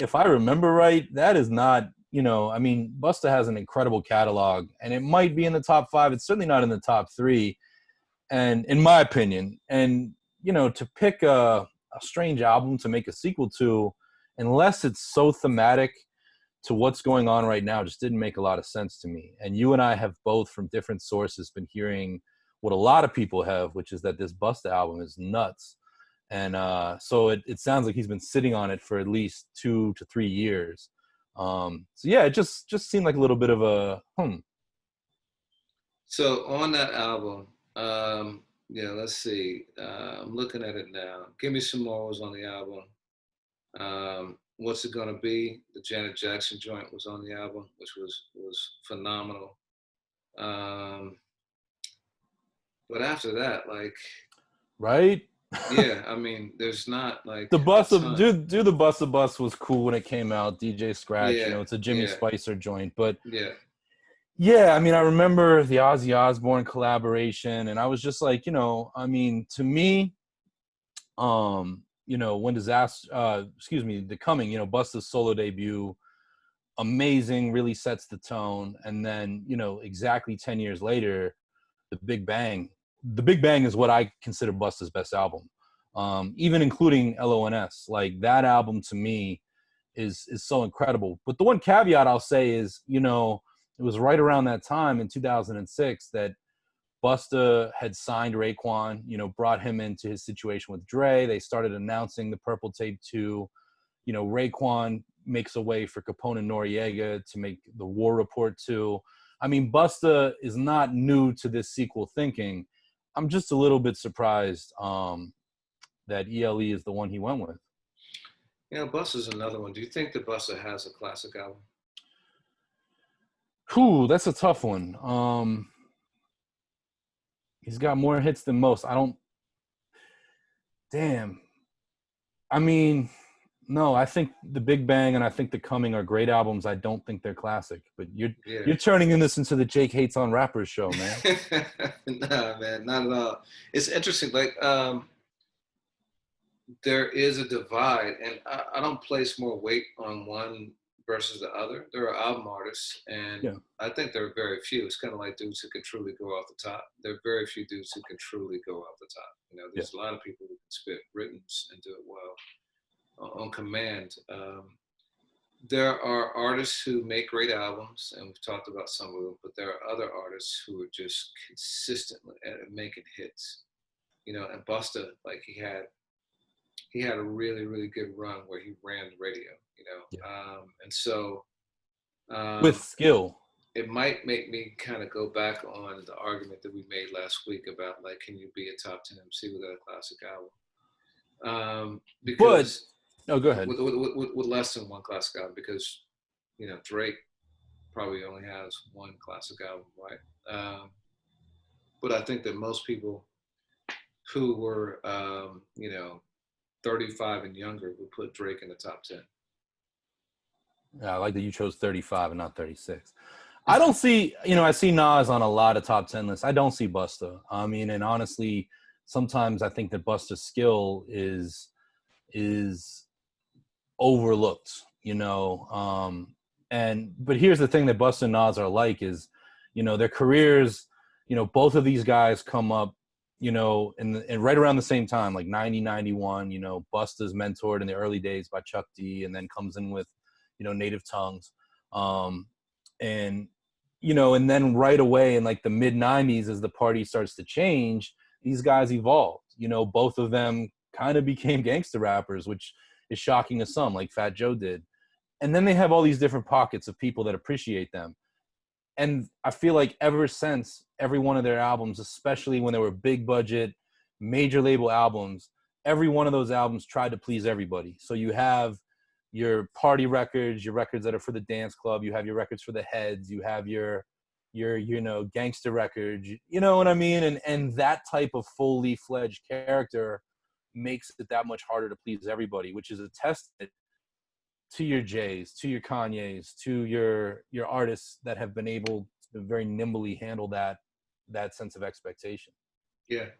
A: if I remember right, that is not, Busta has an incredible catalog, and it might be in the top 5. It's certainly not in the top 3. And in my opinion, and, to pick a strange album to make a sequel to, unless it's so thematic to what's going on right now, just didn't make a lot of sense to me. And you and I have both from different sources been hearing what a lot of people have, which is that this Busta album is nuts. And so it sounds like he's been sitting on it for at least 2 to 3 years. So yeah, it just seemed like a little bit of a
B: So on that album, let's see. I'm looking at it now. Give Me Some More was on the album. What's It Gonna Be? The Janet Jackson joint was on the album, which was phenomenal. But after that, like,
A: right?
B: Yeah, there's not like
A: the bus of do the bus of bus was cool when it came out. DJ Scratch, it's a Jimmy Spicer joint, but I remember the Ozzy Osbourne collaboration, and I was just like, to me, when The Coming, Busta's solo debut, amazing, really sets the tone, and then exactly 10 years later, The Big Bang is what I consider Busta's best album. even including LONS. Like that album to me is so incredible. But the one caveat I'll say is, you know, it was right around that time in 2006 that Busta had signed Raekwon, you know, brought him into his situation with Dre. They started announcing the Purple Tape 2. You know, Raekwon makes a way for Capone and Noriega to make the War Report 2. I mean, Busta is not new to this sequel thinking. I'm just a little bit surprised that ELE is the one he went with.
B: Yeah, Busta's another one. Do you think that Busta has a classic album?
A: Whew, that's a tough one. He's got more hits than most. Damn. I mean, no, I think The Big Bang and I think The Coming are great albums. I don't think they're classic. But you're turning this into the Jake Hates on Rappers show, man.
B: Nah, man, not at all. It's interesting. Like, there is a divide, and I don't place more weight on one versus the other. There are album artists, and I think there are very few. It's kind of like dudes who can truly go off the top. There are very few dudes who can truly go off the top. You know, there's a lot of people who can spit writtens and do it well on command. There are artists who make great albums, and we've talked about some of them, but there are other artists who are just consistently making hits. You know, and Busta, like he had a really, really good run where he ran the radio, you know. And so
A: with skill.
B: It might make me kind of go back on the argument that we made last week about, like, can you be a top 10 MC without a classic album? Because
A: go ahead.
B: With less than one classic album, because, you know, Drake probably only has one classic album, right? But I think that most people who were, you know, 35 and younger would put Drake in the top 10.
A: Yeah, I like that you chose 35 and not 36. I don't see, you know, I see Nas on a lot of top 10 lists. I don't see Busta. I mean, and honestly, sometimes I think that Busta's skill is overlooked, you know. But here's the thing that Busta and Nas are like is, you know, their careers, you know, both of these guys come up, you know, and right around the same time, like 90, 91, you know, Busta's mentored in the early days by Chuck D, and then comes in with, you know, Native Tongues. And, you know, and then right away in like the mid 90s, as the party starts to change, these guys evolved. You know, both of them kind of became gangster rappers, which is shocking to some, like Fat Joe did. And then they have all these different pockets of people that appreciate them. And I feel like ever since, every one of their albums, especially when they were big budget, major label albums, every one of those albums tried to please everybody. So you have your party records, your records that are for the dance club, you have your records for the heads, you have your you know, gangster records, you know what I mean? And that type of fully fledged character makes it that much harder to please everybody, which is a testament to your Jays, to your Kanyes, to your artists that have been able to very nimbly handle that sense of expectation.
B: Yeah,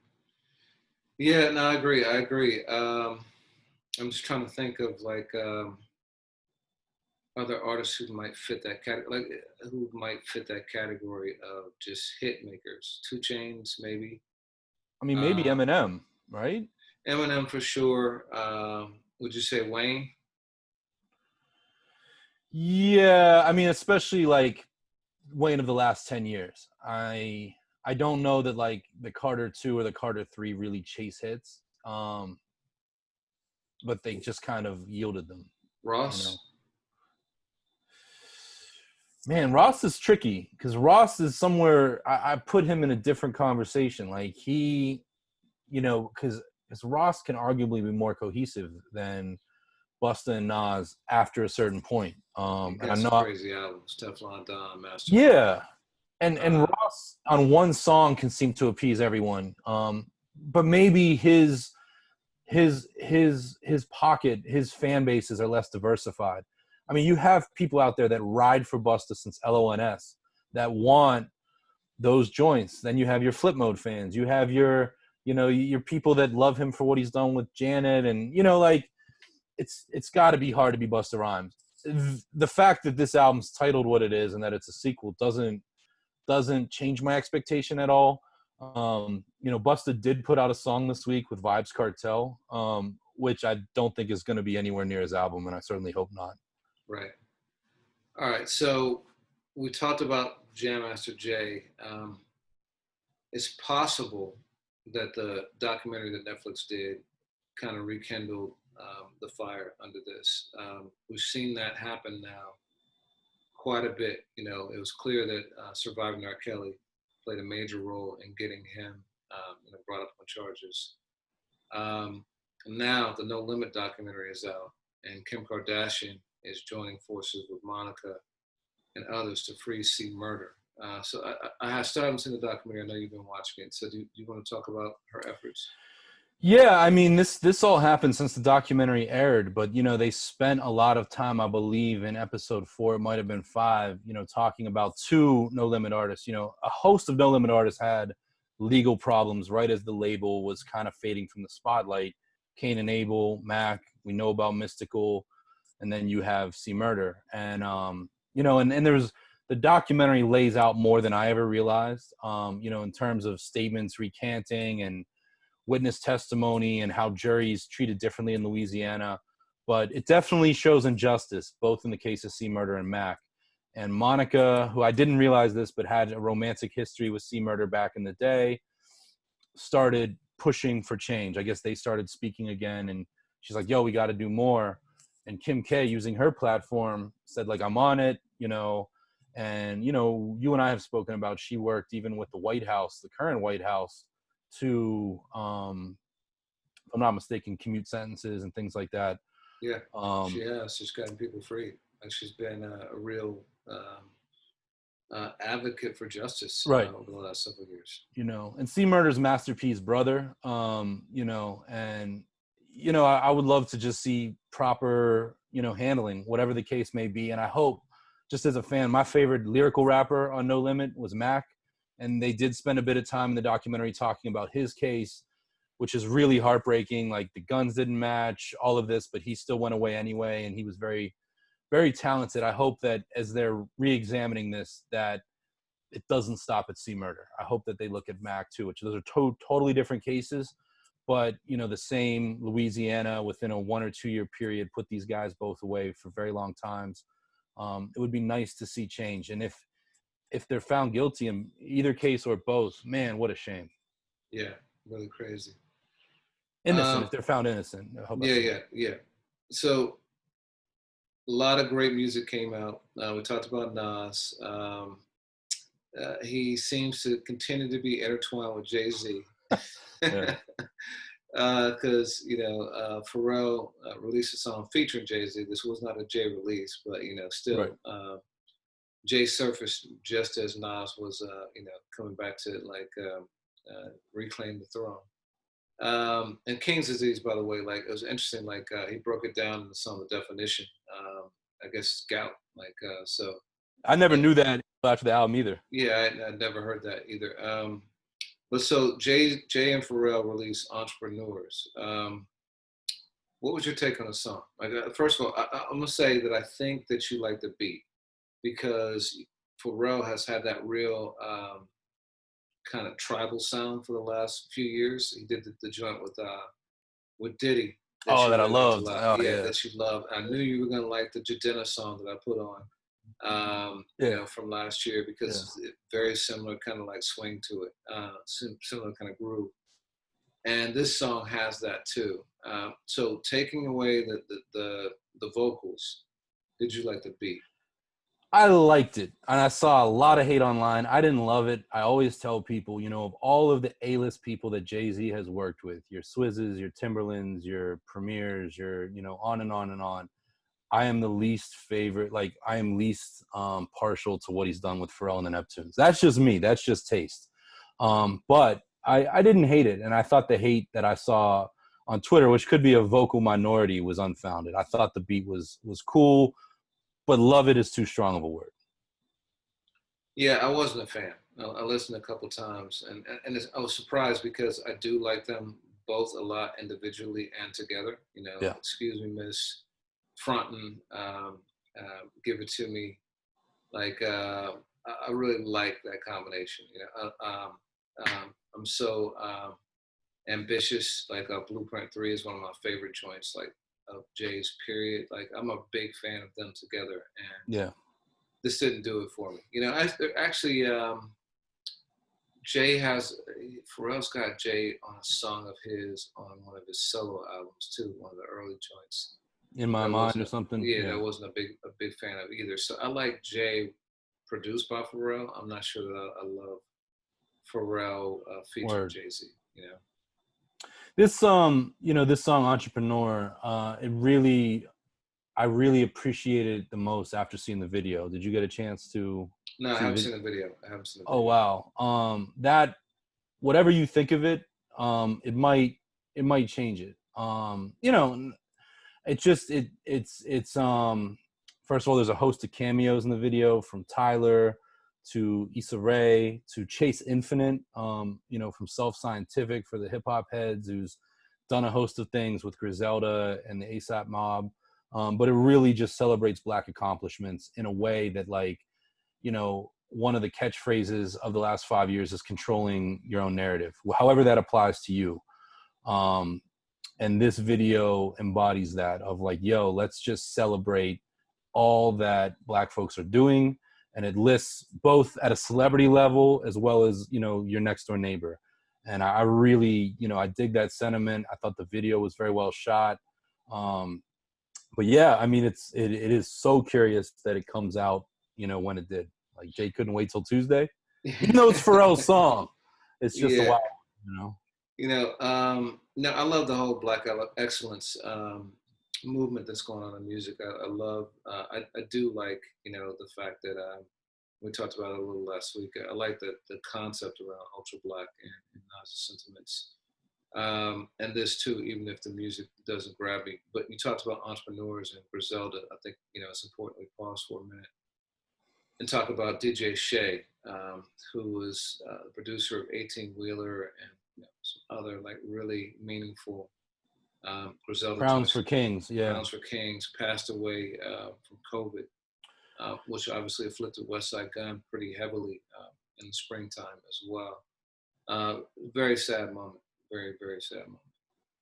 B: no, I agree. I'm just trying to think of like other artists who might fit that category, of just hit makers. 2 Chainz, maybe.
A: I mean, maybe Eminem, right?
B: Eminem for sure. Would you say Wayne?
A: Yeah, I mean, especially like Wayne of the last 10 years. I don't know that like the Carter 2 or the Carter 3 really chase hits, but they just kind of yielded them.
B: Ross?
A: You know? Man, Ross is tricky because Ross is somewhere, I put him in a different conversation. Like he, you know, because Ross can arguably be more cohesive than Busta and Nas after a certain point.
B: And I know crazy albums, Teflon Don, Master.
A: Yeah, and Ross on one song can seem to appease everyone, but maybe his pocket, his fan bases are less diversified. I mean, you have people out there that ride for Busta since LONS that want those joints. Then you have your Flip Mode fans. You have your people that love him for what he's done with Janet, and you know, like. It's got to be hard to be Busta Rhymes. The fact that this album's titled what it is and that it's a sequel doesn't change my expectation at all. You know, Busta did put out a song this week with Vibes Cartel, which I don't think is going to be anywhere near his album, and I certainly hope not.
B: Right. All right. So we talked about Jam Master Jay. It's possible that the documentary that Netflix did kind of rekindled the fire under this. We've seen that happen now quite a bit. You know, it was clear that surviving R. Kelly played a major role in getting him, you know, brought up on charges. Now the No Limit documentary is out, and Kim Kardashian is joining forces with Monica and others to free C. Murder. So I still haven't seen the documentary. I know you've been watching it. So do you want to talk about her efforts?
A: Yeah, I mean, this all happened since the documentary aired, but you know, they spent a lot of time, I believe, in episode 4, it might have been 5, you know, talking about 2 No Limit artists. You know, a host of No Limit artists had legal problems right as the label was kind of fading from the spotlight. Cain and Abel, Mac, we know about Mystical, and then you have C. Murder. And you know, and there's the documentary lays out more than I ever realized, you know, in terms of statements recanting and witness testimony and how juries treated differently in Louisiana. But it definitely shows injustice, both in the case of C. Murder and Mac. And Monica, who I didn't realize this, but had a romantic history with C. Murder back in the day, started pushing for change. I guess they started speaking again, and she's like, yo, we got to do more. And Kim K, using her platform, said, like, I'm on it, you know. And, you know, you and I have spoken about, she worked even with the White House, the current White House, to, if I'm not mistaken, commute sentences and things like that.
B: Yeah, she has. She's gotten people free. And she's been a real advocate for justice
A: Right.
B: over the last several years.
A: You know, and C. Murder's Master P's brother, you know, and, you know, I would love to just see proper, you know, handling, whatever the case may be. And I hope, just as a fan, my favorite lyrical rapper on No Limit was Mac. And they did spend a bit of time in the documentary talking about his case, which is really heartbreaking. Like, the guns didn't match, all of this, but he still went away anyway. And he was very, very talented. I hope that as they're re-examining this, that it doesn't stop at C. Murder. I hope that they look at Mac too, which those are totally different cases, but you know, the same Louisiana within a 1 or 2 year period put these guys both away for very long times. It would be nice to see change. And if they're found guilty in either case or both, man, what a shame.
B: Yeah, really crazy.
A: Innocent, if they're found innocent.
B: Yeah. So a lot of great music came out. We talked about Nas. He seems to continue to be intertwined with Jay-Z. Because you know, Pharrell released a song featuring Jay-Z. This was not a Jay release, but you know, still, right. Jay surfaced just as Nas was, you know, coming back to like reclaim the throne. And King's Disease, by the way, like it was interesting. Like he broke it down in the song, the definition. I guess gout. Like so.
A: I never knew that after the album either.
B: Yeah, I never heard that either. But so Jay and Pharrell released Entrepreneurs. What was your take on the song? Like, first of all, I'm gonna say that I think that you like the beat because Pharrell has had that real kind of tribal sound for the last few years. He did the joint with Diddy.
A: That I loved.
B: That you loved. I knew you were gonna like the Jadena song that I put on. You know, from last year because it's very similar kind of like swing to it, similar kind of groove. And this song has that too. So taking away the vocals, did you like the beat?
A: I liked it, and I saw a lot of hate online. I didn't love it. I always tell people, you know, of all of the A-list people that Jay-Z has worked with, your Swizzes, your Timberlands, your Premiers, your, you know, on and on and on, I am the least favorite, like I am least partial to what he's done with Pharrell and the Neptunes. That's just me. That's just taste. But I didn't hate it. And I thought the hate that I saw on Twitter, which could be a vocal minority, was unfounded. I thought the beat was cool, but love it is too strong of a word.
B: Yeah, I wasn't a fan. I listened a couple times and I was surprised because I do like them both a lot individually and together. You know, Excuse Me, Miss, fronting, Give It To Me. Like, I really like that combination. You know, I'm so ambitious. Like Blueprint 3 is one of my favorite joints, like of Jay's period. Like I'm a big fan of them together, and
A: Yeah.
B: this didn't do it for me. You know, actually, Jay has Pharrell's got Jay on a song of his on one of his solo albums too, one of the early joints.
A: In My
B: That
A: Mind or
B: wasn't,
A: something.
B: yeah,
A: Yeah.
B: that wasn't a big fan of either. So I like Jay produced by Pharrell. I'm not sure that I love Pharrell featuring
A: Word.
B: Jay-Z. You know.
A: This you know, this song Entrepreneur, I really appreciated it the most after seeing the video. Did you get a chance to
B: No, I
A: see the
B: haven't
A: video?
B: seen the video. I haven't seen the
A: Oh
B: video.
A: wow. That, whatever you think of it, it might change it. You know, it's first of all, there's a host of cameos in the video, from Tyler to Issa Rae to Chase Infinite, you know, from Self Scientific for the hip hop heads, who's done a host of things with Griselda and the ASAP Mob. But it really just celebrates Black accomplishments in a way that, like, you know, one of the catchphrases of the last 5 years is controlling your own narrative, however that applies to you. Um, and this video embodies that, of like, yo, let's just celebrate all that Black folks are doing. And it lists both at a celebrity level as well as, you know, your next door neighbor. And I really, you know, I dig that sentiment. I thought the video was very well shot. But yeah, I mean, it is so curious that it comes out, you know, when it did. Like, Jay couldn't wait till Tuesday, even though it's Pharrell's song. It's just a
B: Yeah.
A: wild, you know.
B: You know, no, I love the whole Black excellence movement that's going on in music. I love, I do like, you know, the fact that we talked about it a little last week. I like the concept around Ultra Black and Nas's sentiments. And this too, even if the music doesn't grab me. But you talked about entrepreneurs and Griselda. I think, you know, it's important we pause for a minute and talk about DJ Shay, who was the producer of 18 Wheeler and, you know, some other like really meaningful Griselda
A: Crowns
B: joints.
A: for Kings, yeah.
B: Crowns for Kings passed away from COVID, which obviously afflicted Westside Gun pretty heavily in the springtime as well. Very sad moment. Very, very sad moment.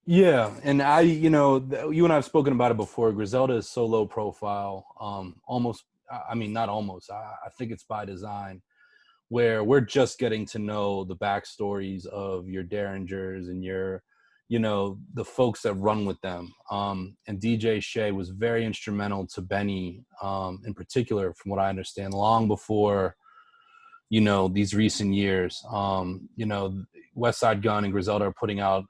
A: Yeah, and I, you know, you and I have spoken about it before. Griselda is so low profile, almost. I mean, not almost. I think it's by design, where we're just getting to know the backstories of your Derringers and your, you know, the folks that run with them. And DJ Shay was very instrumental to Benny, in particular, from what I understand, long before, you know, these recent years. You know, Westside Gun and Griselda are putting out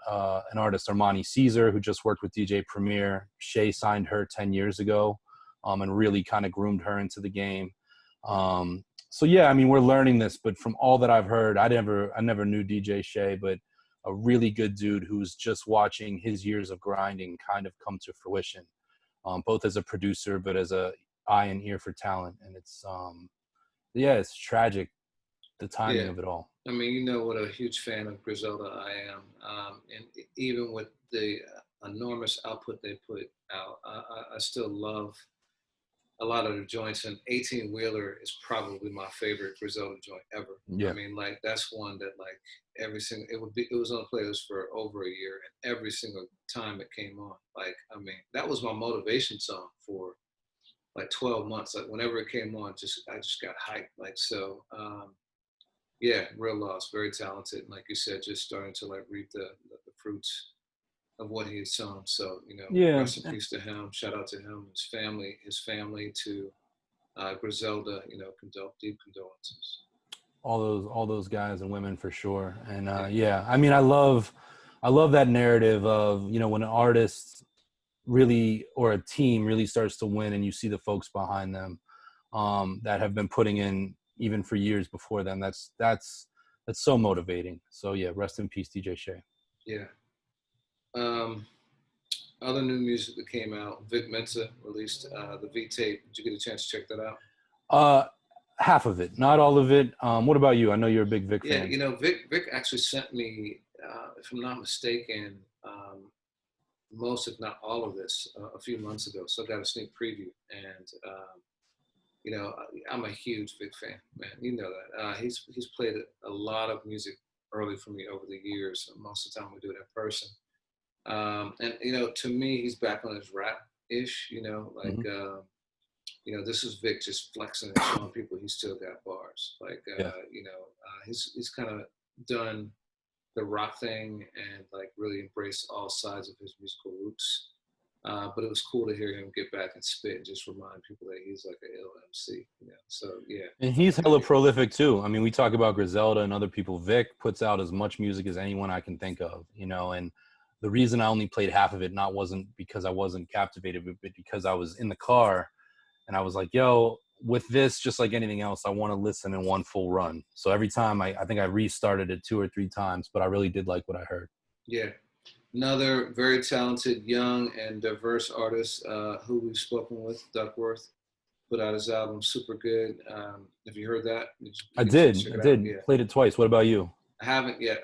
A: an artist, Armani Caesar, who just worked with DJ Premier. Shay signed her 10 years ago, and really kind of groomed her into the game. So yeah, I mean, we're learning this, but from all that I've heard, I never knew DJ Shay, but a really good dude who's just watching his years of grinding kind of come to fruition, both as a producer, but as a eye and ear for talent. And it's, yeah, it's tragic, the timing of it all.
B: I mean, you know what a huge fan of Griselda I am, and even with the enormous output they put out, I still love a lot of the joints. And 18 Wheeler is probably my favorite Griselda joint ever.
A: Yeah.
B: I mean, like that's one that like every single it was on the playlist for over a year, and every single time it came on, like I mean, that was my motivation song for like 12 months. Like whenever it came on, I just got hyped. Like so. Yeah, real loss. Very talented, and like you said, just starting to like reap the fruits of what he had sown. So you know,
A: Yeah.
B: rest in peace to him. Shout out to him, his family, to Griselda. You know, deep condolences.
A: All those guys and women for sure. And yeah, I mean, I love that narrative of, you know, when an artist really, or a team really starts to win, and you see the folks behind them that have been putting in even for years before them. That's so motivating. So yeah, rest in peace, DJ Shay.
B: Yeah. Other new music that came out, Vic Mensa released the V tape. Did you get a chance to check that out?
A: Half of it, not all of it. What about you? I know you're a big Vic fan.
B: Yeah, you know, Vic actually sent me, if I'm not mistaken, most, if not all of this, a few months ago. So I got a sneak preview, and you know, I'm a huge Vic fan, man. You know that. He's played a lot of music early for me over the years. Most of the time we do it in person. And you know, to me, he's back on his rap-ish. You know, like
A: Mhm.
B: you know, this is Vic just flexing and showing people he still got bars. Like
A: Yeah.
B: you know, he's kind of done the rock thing and like really embraced all sides of his musical roots. But it was cool to hear him get back and spit and just remind people that he's like an ill MC. You know, so yeah.
A: And he's hella prolific too. I mean, we talk about Griselda and other people. Vic puts out as much music as anyone I can think of, you know, and the reason I only played half of it wasn't because I wasn't captivated, but because I was in the car and I was like, yo, with this, just like anything else, I want to listen in one full run. So every time I think I restarted it 2 or 3 times, but I really did like what I heard.
B: Yeah. Another very talented, young, and diverse artist who we've spoken with, Duckworth, put out his album Super Good. Have you heard that? Did you
A: I
B: get a chance
A: did.
B: to
A: I
B: check it out?
A: did.
B: Yeah.
A: Played it twice. What about you?
B: I haven't yet.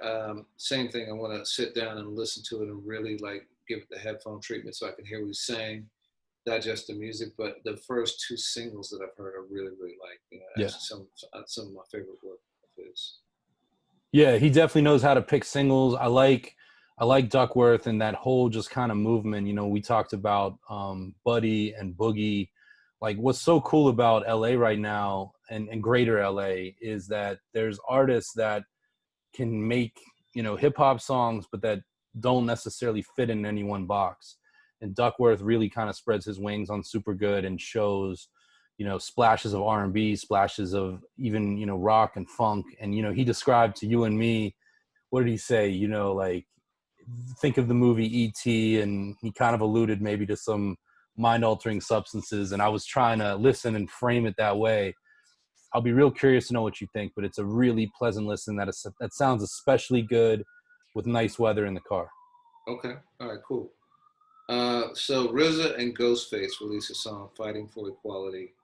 B: Same thing. I want to sit down and listen to it and really like give it the headphone treatment so I can hear what he's saying, digest the music. But the first 2 singles that I've heard, I really, really like. You know,
A: Yeah.
B: actually some of my favorite work of his.
A: Yeah, he definitely knows how to pick singles. I like Duckworth and that whole just kind of movement. You know, we talked about Buddy and Boogie. Like, what's so cool about LA right now and greater LA is that there's artists that can make, you know, hip hop songs, but that don't necessarily fit in any one box. And Duckworth really kind of spreads his wings on Super Good and shows, you know, splashes of R&B, splashes of even, you know, rock and funk. And, you know, he described to you and me, what did he say? You know, like, think of the movie E.T. and he kind of alluded maybe to some mind-altering substances. And I was trying to listen and frame it that way. I'll be real curious to know what you think, but it's a really pleasant listen that sounds especially good with nice weather in the car.
B: Okay. All right. Cool. So RZA and Ghostface released a song "Fighting for Equality."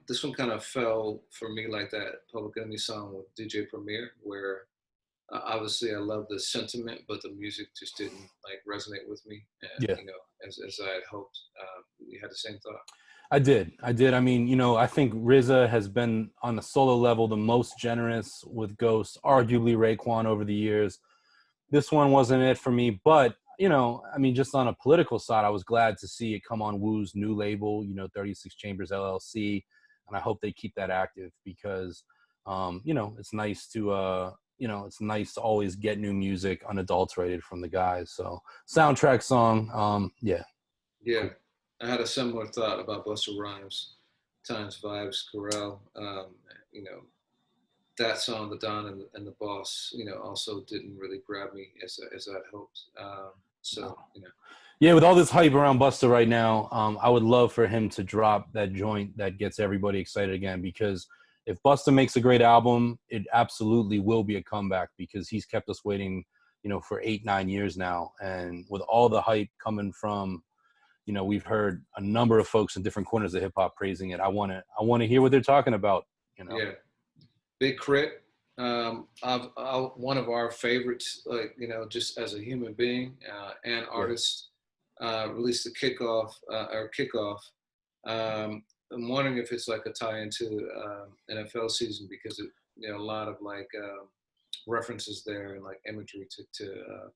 B: This one kind of fell for me like that Public Enemy song with DJ Premier, where obviously I love the sentiment, but the music just didn't like resonate with me. And,
A: Yeah.
B: you know, as I had hoped. You had the same thought.
A: I did. I mean, you know, I think RZA has been on the solo level the most generous with Ghost, arguably Raekwon over the years. This one wasn't it for me, but, you know, I mean, just on a political side, I was glad to see it come on Wu's new label, you know, 36 Chambers LLC, and I hope they keep that active because, you know, it's nice to, you know, it's nice to always get new music unadulterated from the guys. So soundtrack song, yeah.
B: Yeah,
A: Cool.
B: I had a similar thought about Busta Rhymes, Times Vibes, Corel. You know, that song, The Don and the Boss, you know, also didn't really grab me as I'd hoped. So, you know.
A: Yeah, with all this hype around Busta right now, I would love for him to drop that joint that gets everybody excited again. Because if Busta makes a great album, it absolutely will be a comeback because he's kept us waiting, you know, for 8-9 years now. And with all the hype coming from, you know, we've heard a number of folks in different corners of hip hop praising it. I want to hear what they're talking about. You know.
B: Yeah, Big Crit. One of our favorites, like, you know, just as a human being and artist, released the kickoff. I'm wondering if it's like a tie into NFL season because it, you know, a lot of like references there and like imagery to you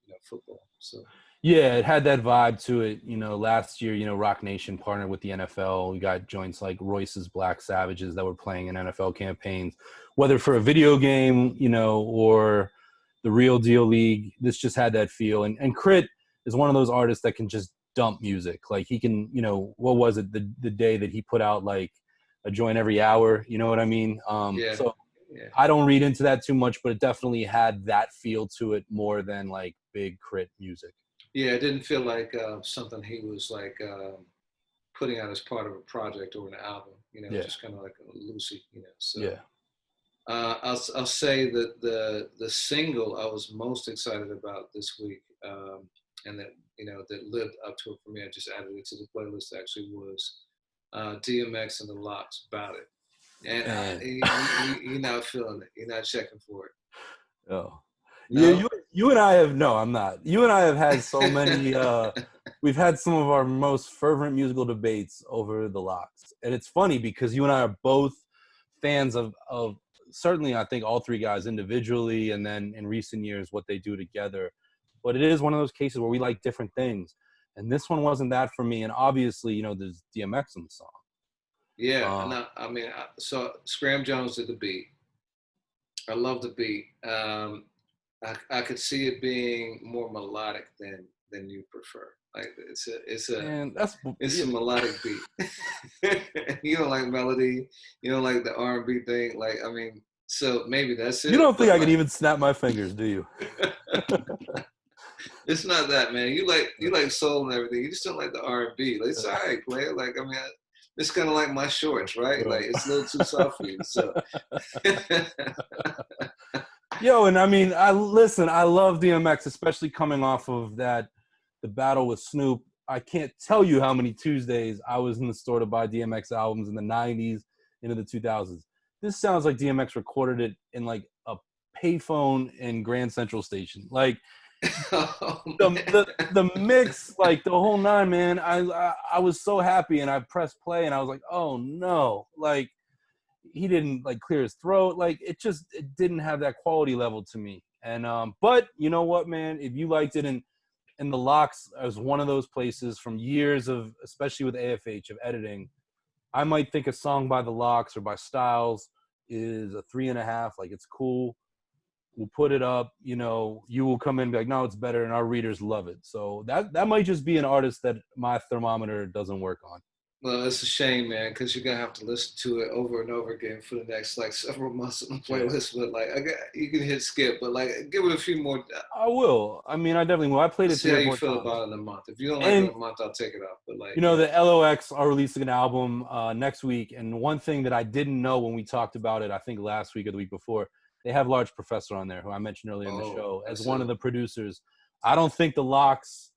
B: know, football. So
A: Yeah, it had that vibe to it. You know, last year, you know, Rock Nation partnered with the NFL. We got joints like Royce's Black Savages that were playing in NFL campaigns, whether for a video game, you know, or the Real Deal League. This just had that feel. And K.R.I.T is one of those artists that can just dump music. Like he can, you know, what was it, the day that he put out like a joint every hour, you know what I mean?
B: yeah,
A: So
B: yeah.
A: I don't read into that too much, but it definitely had that feel to it more than like big K.R.I.T music.
B: Yeah, it didn't feel like something he was like putting out as part of a project or an album. You know,
A: Yeah.
B: just kind of like a Lucy. You know, so
A: Yeah.
B: I'll say that the single I was most excited about this week, and that, you know, that lived up to it for me. I just added it to the playlist. Actually, was DMX and the LOX About It. And you're not feeling it. You're not checking for it.
A: Oh.
B: No?
A: Yeah, you and I have no, I'm not. You and I have had so many we've had some of our most fervent musical debates over the LOX. And it's funny because you and I are both fans of certainly I think all three guys individually, and then in recent years what they do together. But it is one of those cases where we like different things, and this one wasn't that for me. And obviously, you know, there's DMX in the song.
B: Yeah, and so Scram Jones did the beat. I love the beat. I could see it being more melodic than you prefer. Like
A: And
B: it's a melodic beat. You don't like melody. You don't like the R&B thing. Like, I mean, so maybe that's it.
A: You don't think I can even snap my fingers, do you?
B: It's not that, man. You like soul and everything. You just don't like the R&B. Like, it's all right, player. Like, I mean, it's kind of like my shorts, right? Like, it's a little too soft for you. So.
A: Yo, and I mean, I love DMX, especially coming off of the battle with Snoop. I can't tell you how many Tuesdays I was in the store to buy DMX albums in the 90s into the 2000s. This sounds like DMX recorded it in like a payphone in Grand Central Station. Like the mix, like the whole nine, man. I was so happy, and I pressed play, and I was like, oh no, like he didn't like clear his throat. Like it didn't have that quality level to me. And but you know what, man, if you liked it, and the LOX was one of those places from years of, especially with AFH, of editing, I might think a song by the LOX or by Styles is a 3.5. Like, it's cool. We'll put it up. You know, you will come in and be like, no, it's better, and our readers love it. So that might just be an artist that my thermometer doesn't work on.
B: Well, it's a shame, man, because you're gonna have to listen to it over and over again for the next like several months on the playlist. But like, you can hit skip, but like, give it a few more.
A: I will. I mean, I definitely will. I played it.
B: See how you
A: feel
B: about it in a month. If you don't like it in a month, I'll take it off. But like,
A: you know, the LOX are releasing an album next week, and one thing that I didn't know when we talked about it, I think last week or the week before, they have Large Professor on there, who I mentioned earlier in the show, as one of the producers. I don't think the LOX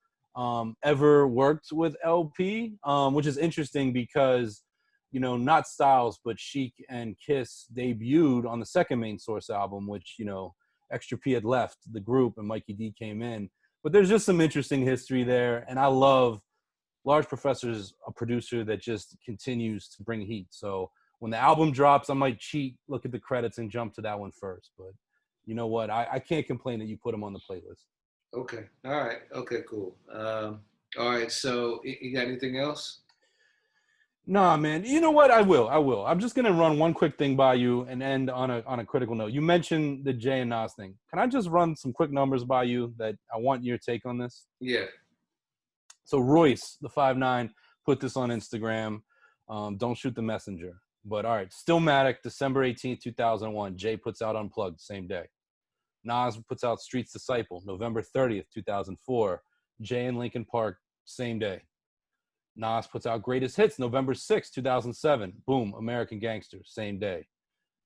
A: ever worked with LP, which is interesting because, you know, not Styles, but Chic and Kiss debuted on the second Main Source album, which, you know, Extra P had left the group and Mikey D came in. But there's just some interesting history there, and I love Large Professor's a producer that just continues to bring heat. So when the album drops, I might cheat, look at the credits, and jump to that one first. But you know what? I can't complain that you put him on the playlist.
B: Okay. All right. Okay, cool. All right. So you got anything else?
A: Nah, man. You know what? I will. I'm just gonna run one quick thing by you and end on a critical note. You mentioned the Jay and Nas thing. Can I just run some quick numbers by you that I want your take on this?
B: Yeah.
A: So Royce, the 5'9", put this on Instagram. Don't shoot the messenger. But all right, Stillmatic, December 18th, 2001. Jay puts out Unplugged, same day. Nas puts out Street's Disciple, November 30th, 2004. Jay in Lincoln Park, same day. Nas puts out Greatest Hits, November 6th, 2007. Boom, American Gangster, same day.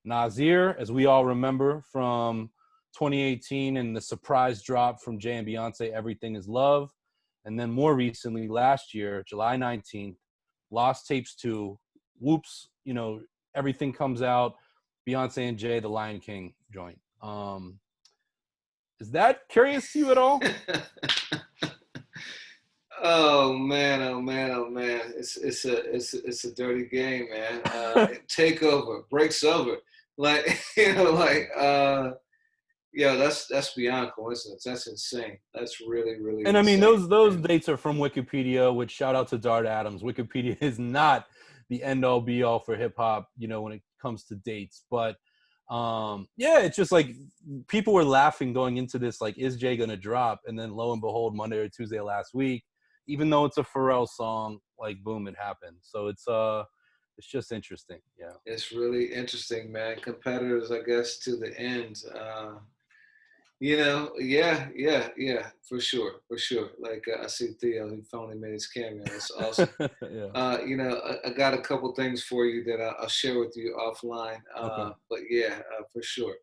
A: Nasir, as we all remember from 2018 and the surprise drop from Jay and Beyonce, Everything Is Love. And then more recently, last year, July 19th, Lost Tapes 2. Whoops, you know, everything comes out. Beyonce and Jay, the Lion King joint. Is that curious to you at all?
B: Oh man! It's a dirty game, man. Takeover, breaks over, like yeah, that's beyond coincidence. That's insane. That's really, really.
A: And I mean,
B: insane.
A: those dates are from Wikipedia, which shout out to Dart Adams. Wikipedia is not the end all be all for hip hop, you know, when it comes to dates. But yeah, it's just like people were laughing going into this, like, is Jay gonna drop? And then lo and behold, Monday or Tuesday last week, even though it's a Pharrell song, like, boom, it happened. So it's just interesting. Yeah,
B: it's really interesting, man. Competitors, I guess, to the end. You know, yeah, for sure. Like, I see Theo, he finally made his cameo. That's awesome.
A: Yeah.
B: You know, I got a couple things for you that I'll share with you offline.
A: Okay.
B: But yeah, for sure.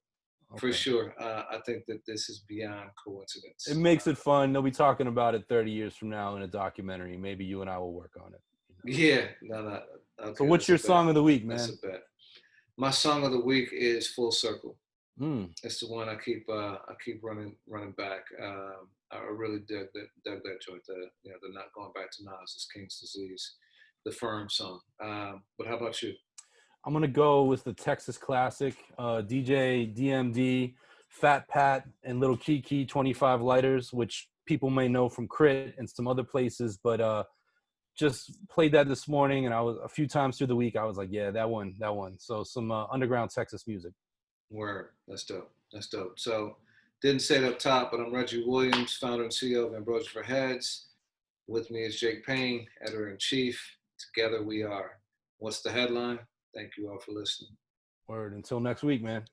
A: Okay.
B: For sure. I think that this is beyond coincidence.
A: It makes it fun. They'll be talking about it 30 years from now in a documentary. Maybe you and I will work on it.
B: You know? Yeah. No. Okay,
A: so what's your song of the week, man?
B: That's a bet. My song of the week is Full Circle. It's the one I keep running back. I really dug that joint. You know, the Not Going Back to Nas is King's Disease, the Firm song. But how about you?
A: I'm gonna go with the Texas classic, DJ DMD, Fat Pat, and Little Kiki 25 Lighters, which people may know from K.R.I.T and some other places, but just played that this morning, and I was a few times through the week. I was like, yeah, that one. So some underground Texas music.
B: Word. That's dope. That's dope. So didn't say it up top, but I'm Reggie Williams, founder and CEO of Ambrosia for Heads. With me is Jake Payne, editor-in-chief. Together we are What's the Headline? Thank you all for listening.
A: Word. Until next week, man.